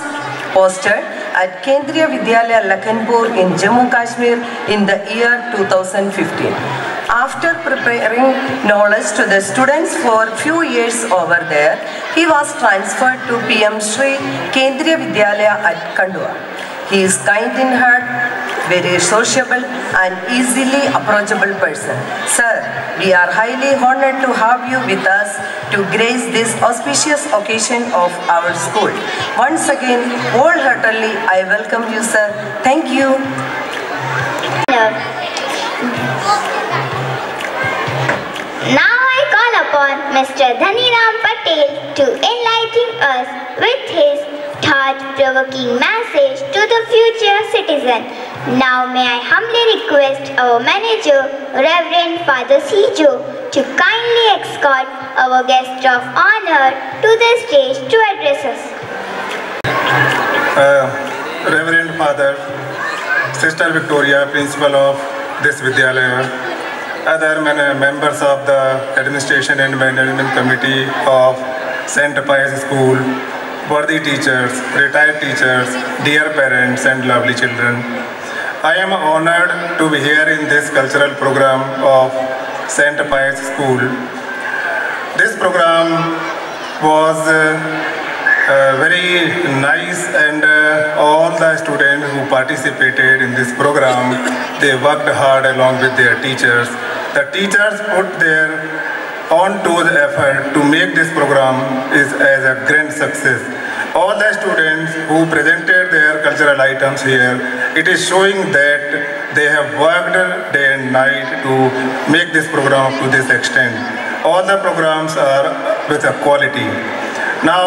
posted at Kendriya Vidyalaya Lakhanpur in Jammu Kashmir in the year 2015. After preparing knowledge to the students for few years over there, he was transferred to PM Shri Kendriya Vidyalaya at Khandwa. He is kind in heart, very sociable and easily approachable person. Sir, we are highly honored to have you with us to grace this auspicious occasion of our school. Once again, wholeheartedly, I welcome you, sir. Thank you. Now I call upon Mr. Dhaniram Patel to enlighten us with his heart-provoking message to the future citizen. Now may I humbly request our manager, Reverend Father Sijo, to kindly escort our guest of honor to the stage to address us. Reverend Father, Sister Victoria, Principal of this Vidyalaya, other members of the Administration and Management Committee of St. Pius School, worthy teachers, retired teachers, dear parents and lovely children. I am honored to be here in this cultural program of St. Pius School. This program was very nice, and all the students who participated in this program, they worked hard along with their teachers. The teachers put their on-toes effort to make this program as a grand success. All the students who presented their cultural items here, it is showing that they have worked day and night to make this program to this extent. All the programs are with a quality. Now,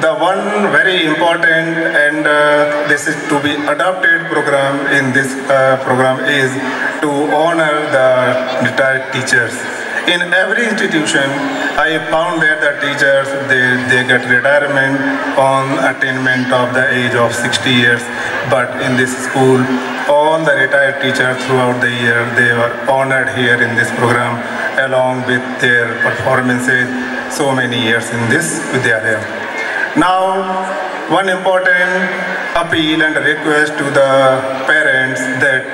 the one very important and this is to be adopted program in this program is to honor the retired teachers. In every institution, I found that the teachers, they get retirement on attainment of the age of 60 years. But in this school, all the retired teachers throughout the year, they were honored here in this program along with their performances so many years in this Vidyalaya. Now, one important appeal and request to the parents that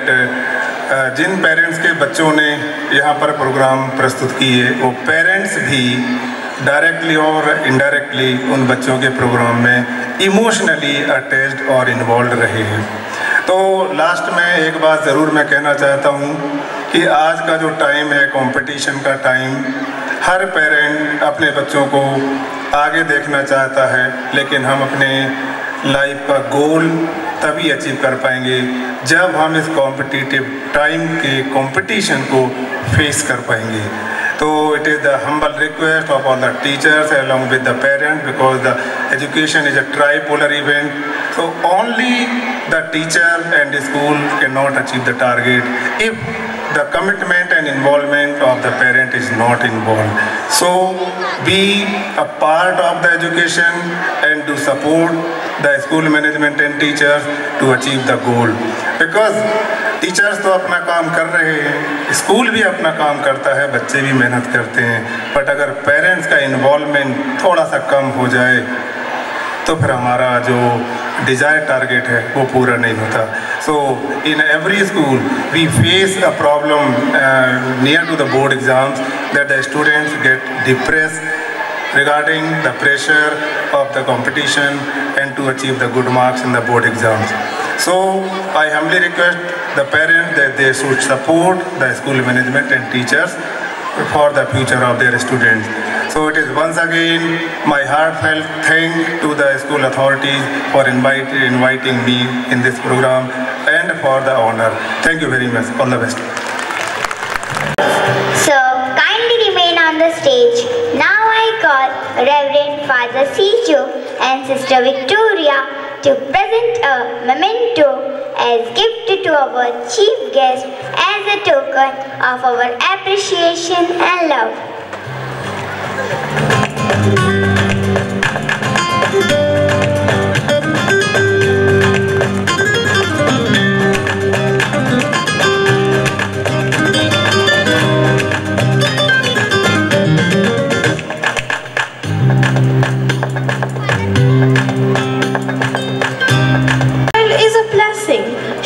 जिन parents के बच्चों ने यहाँ पर programme प्रस्तुत किए, वो parents भी डायरेक्टली और इनडायरेक्टली उन बच्चों के प्रोग्राम में इमोशनली अटैच्ड और इन्वॉल्व रहे हैं। तो लास्ट में एक बात ज़रूर मैं कहना चाहता हूँ कि आज का जो टाइम है, कंपटीशन का टाइम, हर पेरेंट अपने बच्चों को आगे देखना चाहता है, लेकिन हम अपने लाइफ का गोल तभी अचीव कर पाएंगे जब हम इस कॉम्पिटिटिव टाइम के कंपटीशन को फेस कर पाएंगे। तो it is the humble request of all the teachers along with the parents, because the education is a tripolar event. So only the teacher and the school cannot achieve the target if the commitment and involvement of the parent is not involved. So be a part of the education and to support the school management and teachers to achieve the goal. Because teachers तो अपना काम कर रहे हैं, school भी अपना काम करता है, बच्चे भी मेहनत करते हैं, बट अगर पेरेंट्स का इन्वॉल्वमेंट थोड़ा सा कम हो जाए तो फिर हमारा जो डिजायर टारगेट है वो पूरा नहीं होता. So in every school we face a problem near to the board exams that the students get depressed regarding the pressure of the competition and to achieve the good marks in the board exams. So I humbly request the parents that they should support the school management and teachers for the future of their students. So it is once again my heartfelt thank to the school authorities for inviting me in this program and for the honor. Thank you very much. All the best. So kindly remain on the stage. Now I call Reverend Father Sijo and Sister Victoria to present a memento as gift to our chief guest as a token of our appreciation and love.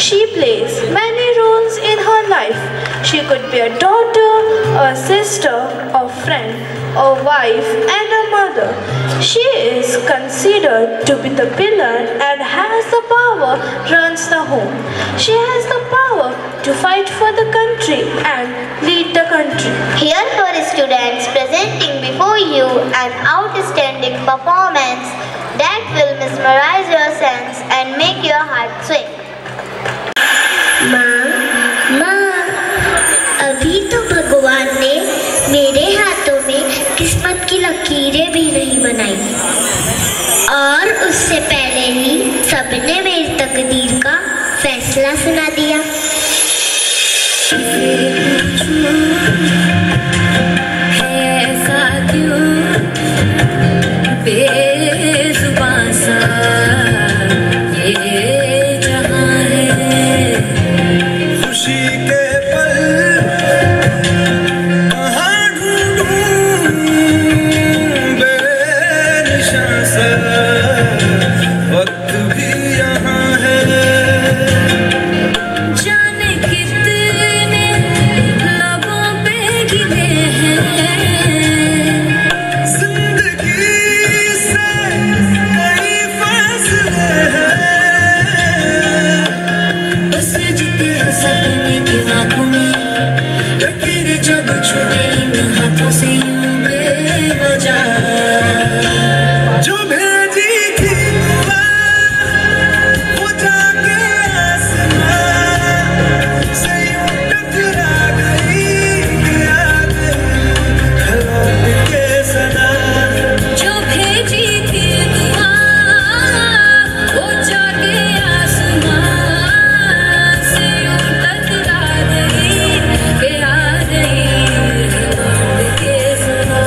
She plays many roles in her life. She could be a daughter, a sister, a friend, a wife, and a mother. She is considered to be the pillar and has the power, runs the home. She has the power to fight for the country and lead the country. Here for students presenting before you an outstanding performance that will mesmerize your sense and make your heart swing. माँ, अभी तो भगवान ने मेरे हाथों में किस्मत की लकीरें भी नहीं बनाई और उससे पहले रब ने मेरी तकदीर का फैसला सुना दिया। ऐसा क्यों बेजुबां सा ये जहां है, खुशी के पल कहाँ ढूंढूं बेनिशां सा, वक्त भी यहाँ है। जाने कितने लबों पे गिले हैं, जिंदगी से कई फासले हैं, बस जीते सपने की आँखों में लकीर जब छूटे इन हाथों से यूं बेवजह, जो भेजी थी वो जाके आसमां से यूं टकरा गई, आ गई लौट के सदा। जो भेजी थी दुआ वो जाके आसमां से यूं टकरा गई कि आ गई लौट के सदा।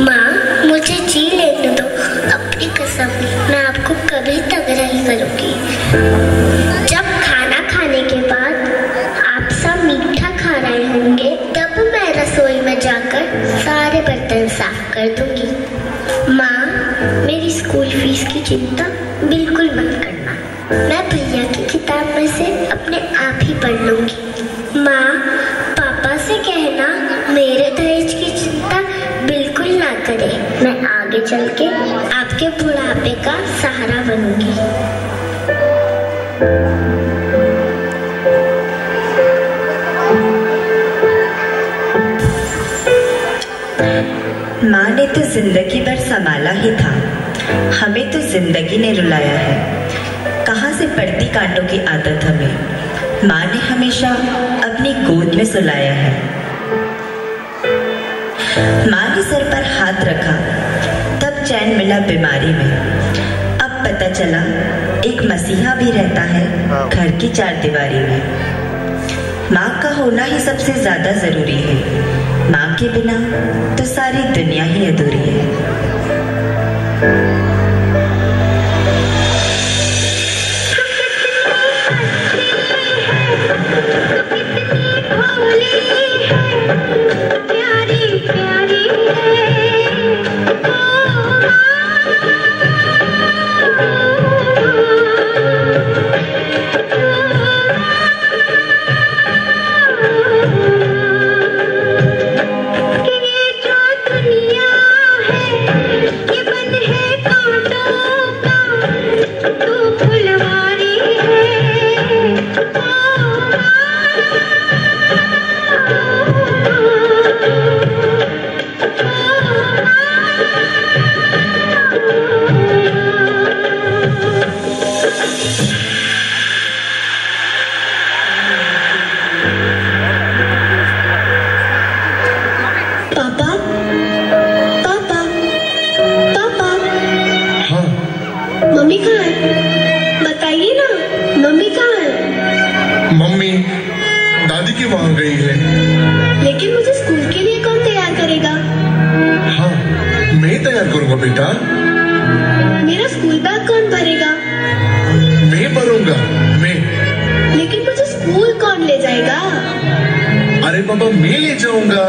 माँ, मुझे जी लेने दो, अपनी कसम मैं आपको कभी तंग नहीं करूँगी। जब खाना खाने के बाद आप सब मीठा खा रहे होंगे तब मैं रसोई में जाकर सारे बर्तन साफ कर दूंगी। माँ, मेरी स्कूल फीस की चिंता बिल्कुल मत करना, मैं भैया की किताब में से अपने आप ही पढ़ लूंगी। माँ, पापा से कहना मेरे दहेज की चिंता बिल्कुल ना करे, मैं आगे चल के आपके बुढ़ापे का सहारा बनूंगी। माँ ने तो जिंदगी भर संभाला ही था, हमें तो जिंदगी ने रुलाया है। कहाँ से पड़ती कांटों की आदत हमें, माँ ने हमेशा अपनी गोद में सुलाया है। माँ ने सर पर हाथ रखा तब चैन मिला बीमारी में, अब पता चला एक मसीहा भी रहता है घर की चारदीवारी में। माँ का होना ही सबसे ज्यादा जरूरी है, माँ के बिना तो सारी दुनिया ही अधूरी है। प्यारी प्यारी मम्मी कहाँ है? बताइए ना, मम्मी कहाँ है? मम्मी दादी के वहाँ गई है। लेकिन मुझे स्कूल के लिए कौन तैयार करेगा? हाँ, मैं तैयार करूँगा बेटा। मेरा स्कूल बैग कौन भरेगा? मैं भरूंगा, मैं। लेकिन मुझे स्कूल कौन ले जाएगा? अरे पापा, मैं ले जाऊंगा।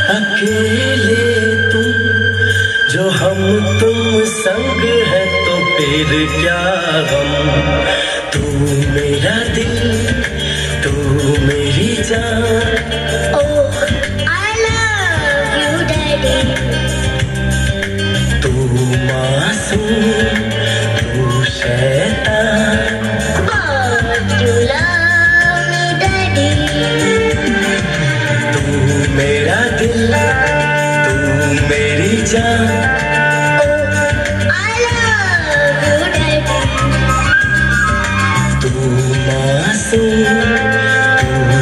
अकेले तुम, जो हम तुम संग है तो फिर क्या गम। तू मेरा दिल, तू मेरी जान। Oh, I love you, Daddy. तू मासूम, तू शैतान। But you love me, Daddy. तू मेरा दिल, तू मेरी जान। I love you, Daddy. तू मासूम, तू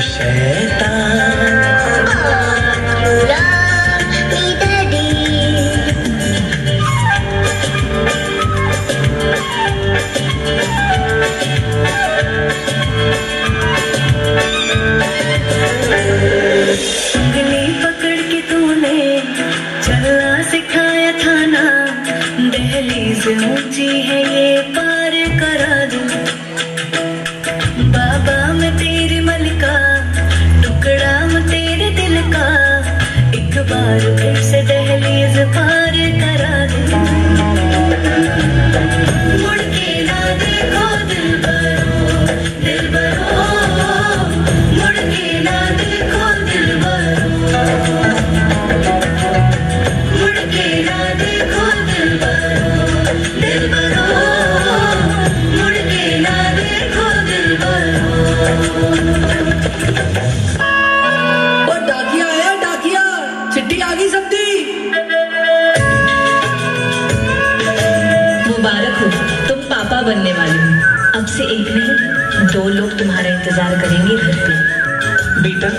बेटा,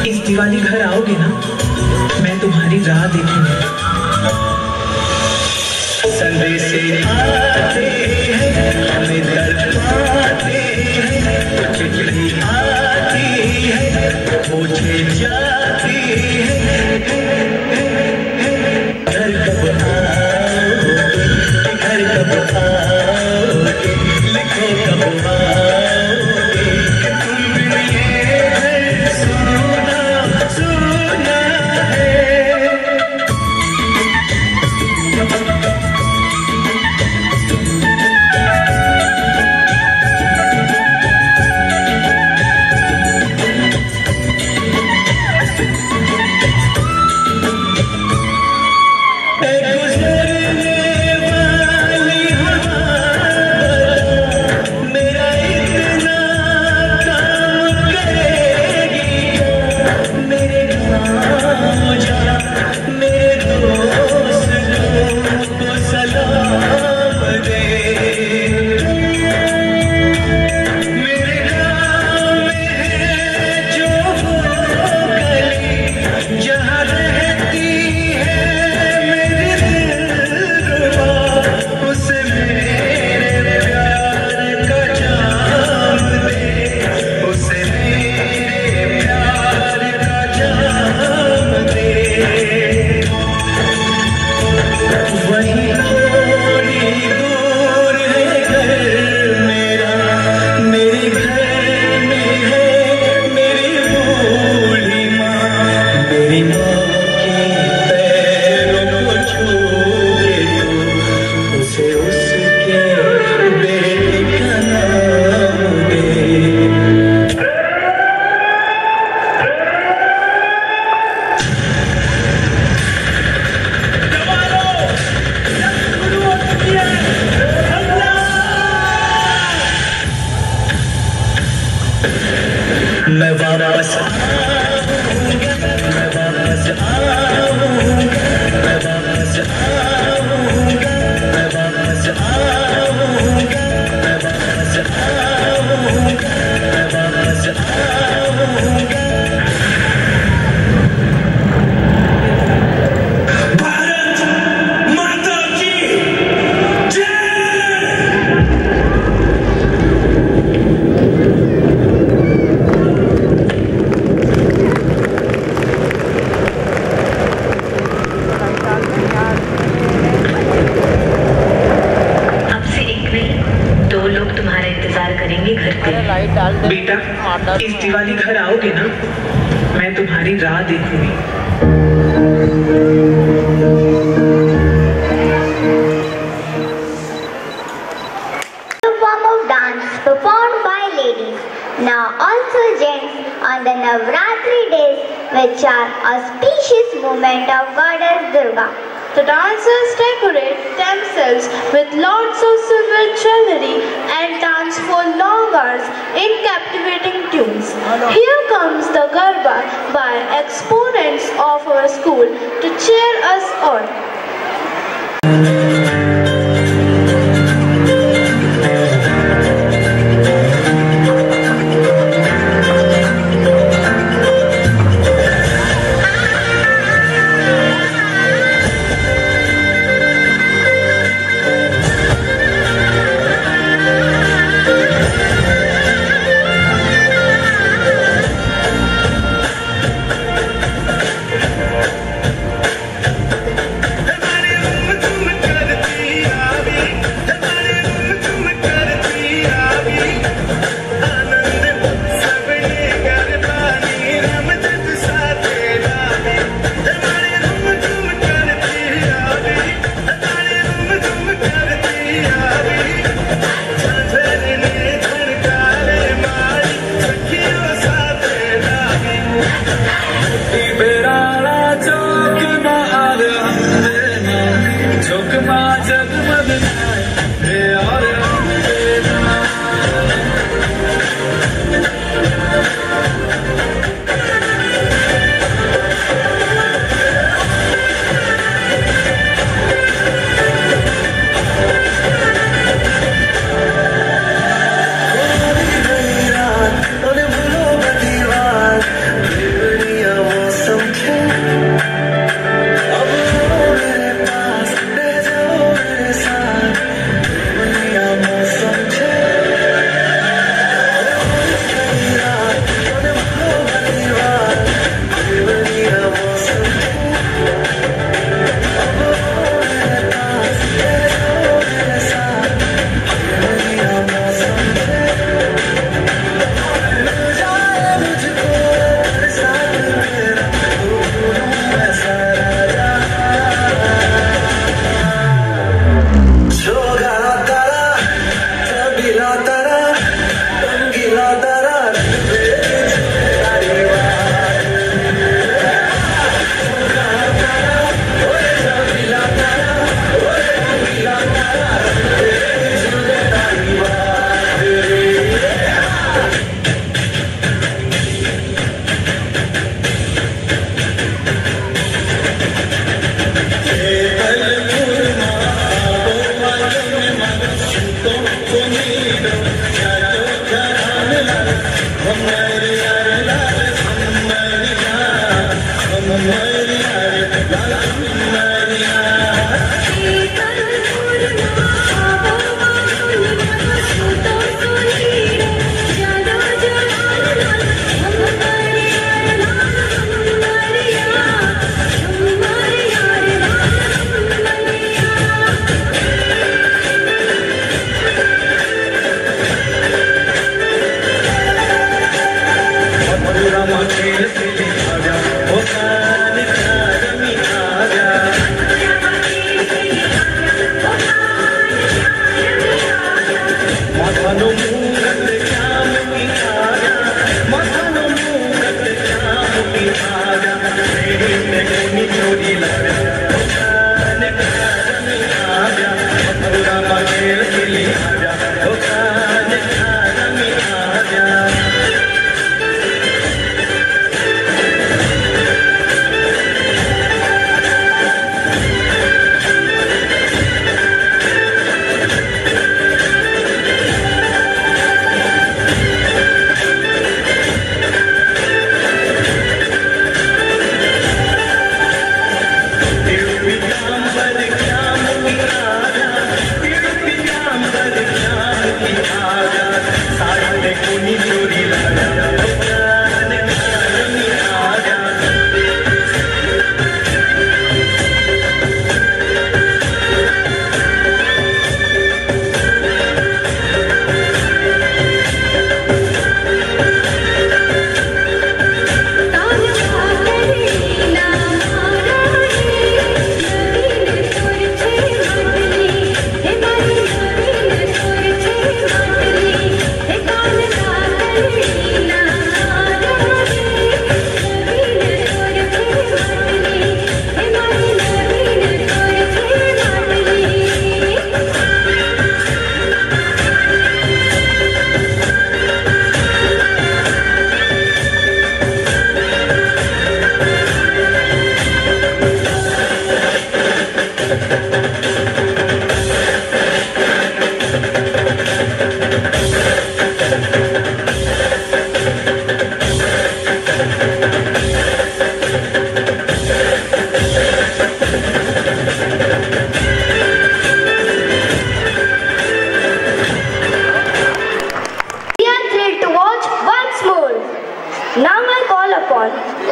इस दिवाली घर आओगे ना? मैं तुम्हारी राह देखूंगी। संदेश आते हैं, हमें तड़पाते हैं, चिट्ठी आती है, मुझे जाती है। घर कब आओगे, घर कब आओगे, लिखो कब आओगे, तुमने ये घर सुना सुना है। मैं वापस आऊंगा, मैं वापस आऊंगा, मैं वापस आऊंगा, मैं वापस आऊंगा, मैं वापस आऊंगा, मैं वापस आऊंगा। भारत माता की जय। बेटा, इस दिवाली घर आओगे ना? मैं तुम्हारी राह देखूंगी। A form of dance performed by ladies, now also gents, on the Navratri days, which are auspicious moment of goddess Durga. The dancers decorate themselves with lots of silver jewelry and dance for long hours in captivating tunes. Here comes the Garba by exponents of our school to cheer us on.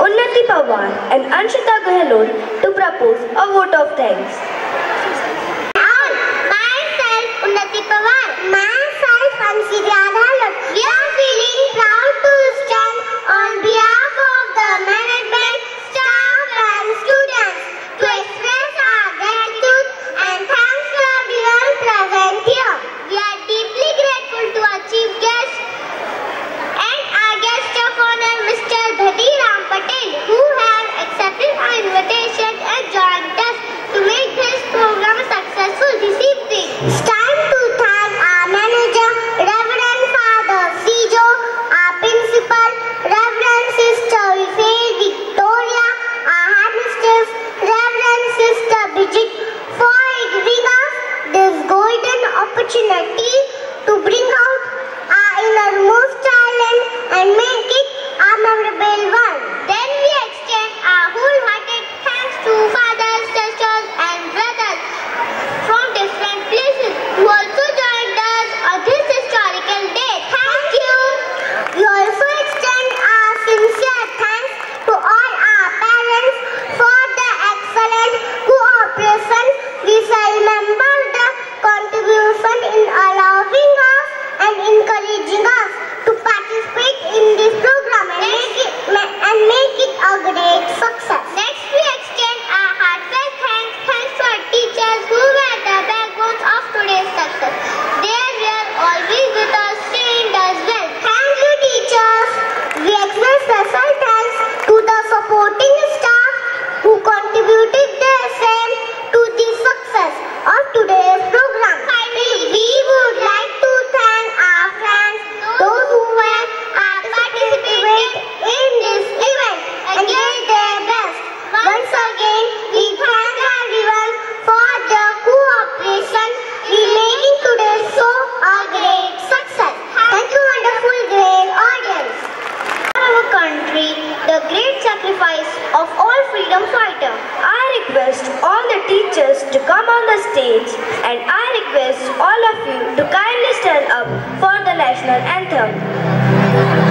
Unnati Pawar and Anshita Gehlot to propose a vote of thanks. Myself, Unnati Pawar. Myself, Anshita Gehlot. We are feeling proud to stand on behalf of the management, staff and students to express our gratitude and thanks to everyone present here. We are deeply grateful to our chief guest and our guest of honor, Mr. Dhadiram Patel, who have accepted our invitation and joined us to make this program successful this evening. It's time to thank our manager, Reverend Father Sijo, our principal, Reverend Sister Victoria, our headmistress, Reverend Sister Bridget, for giving us this golden opportunity to bring out our innermost talent and make it a memorable one. Then we extend our wholehearted thanks to fathers, sisters and brothers from different places who also joined us on this historical day. Thank you. We also extend our sincere thanks to all our parents for the excellent cooperation. We shall remember the contribution in allowing us and encouraging us to participate in this program and make it a great success. Next, we extend our heartfelt thanks to our teachers who were the backbones of today's success. They were always with us, trained as well. Thank you, teachers. We express special thanks to the supporting staff who contributed their same to the success of today's program. Finally, we would like to thank our friends, those who were participated in this event and gave their best. Once again, we thank everyone for the cooperation in making today's show a great success. Thank you, wonderful, great audience. For our country, the great sacrifice of all freedom fighter. I request all the teachers to come on the stage, and I request all of you to kindly stand up for the national anthem.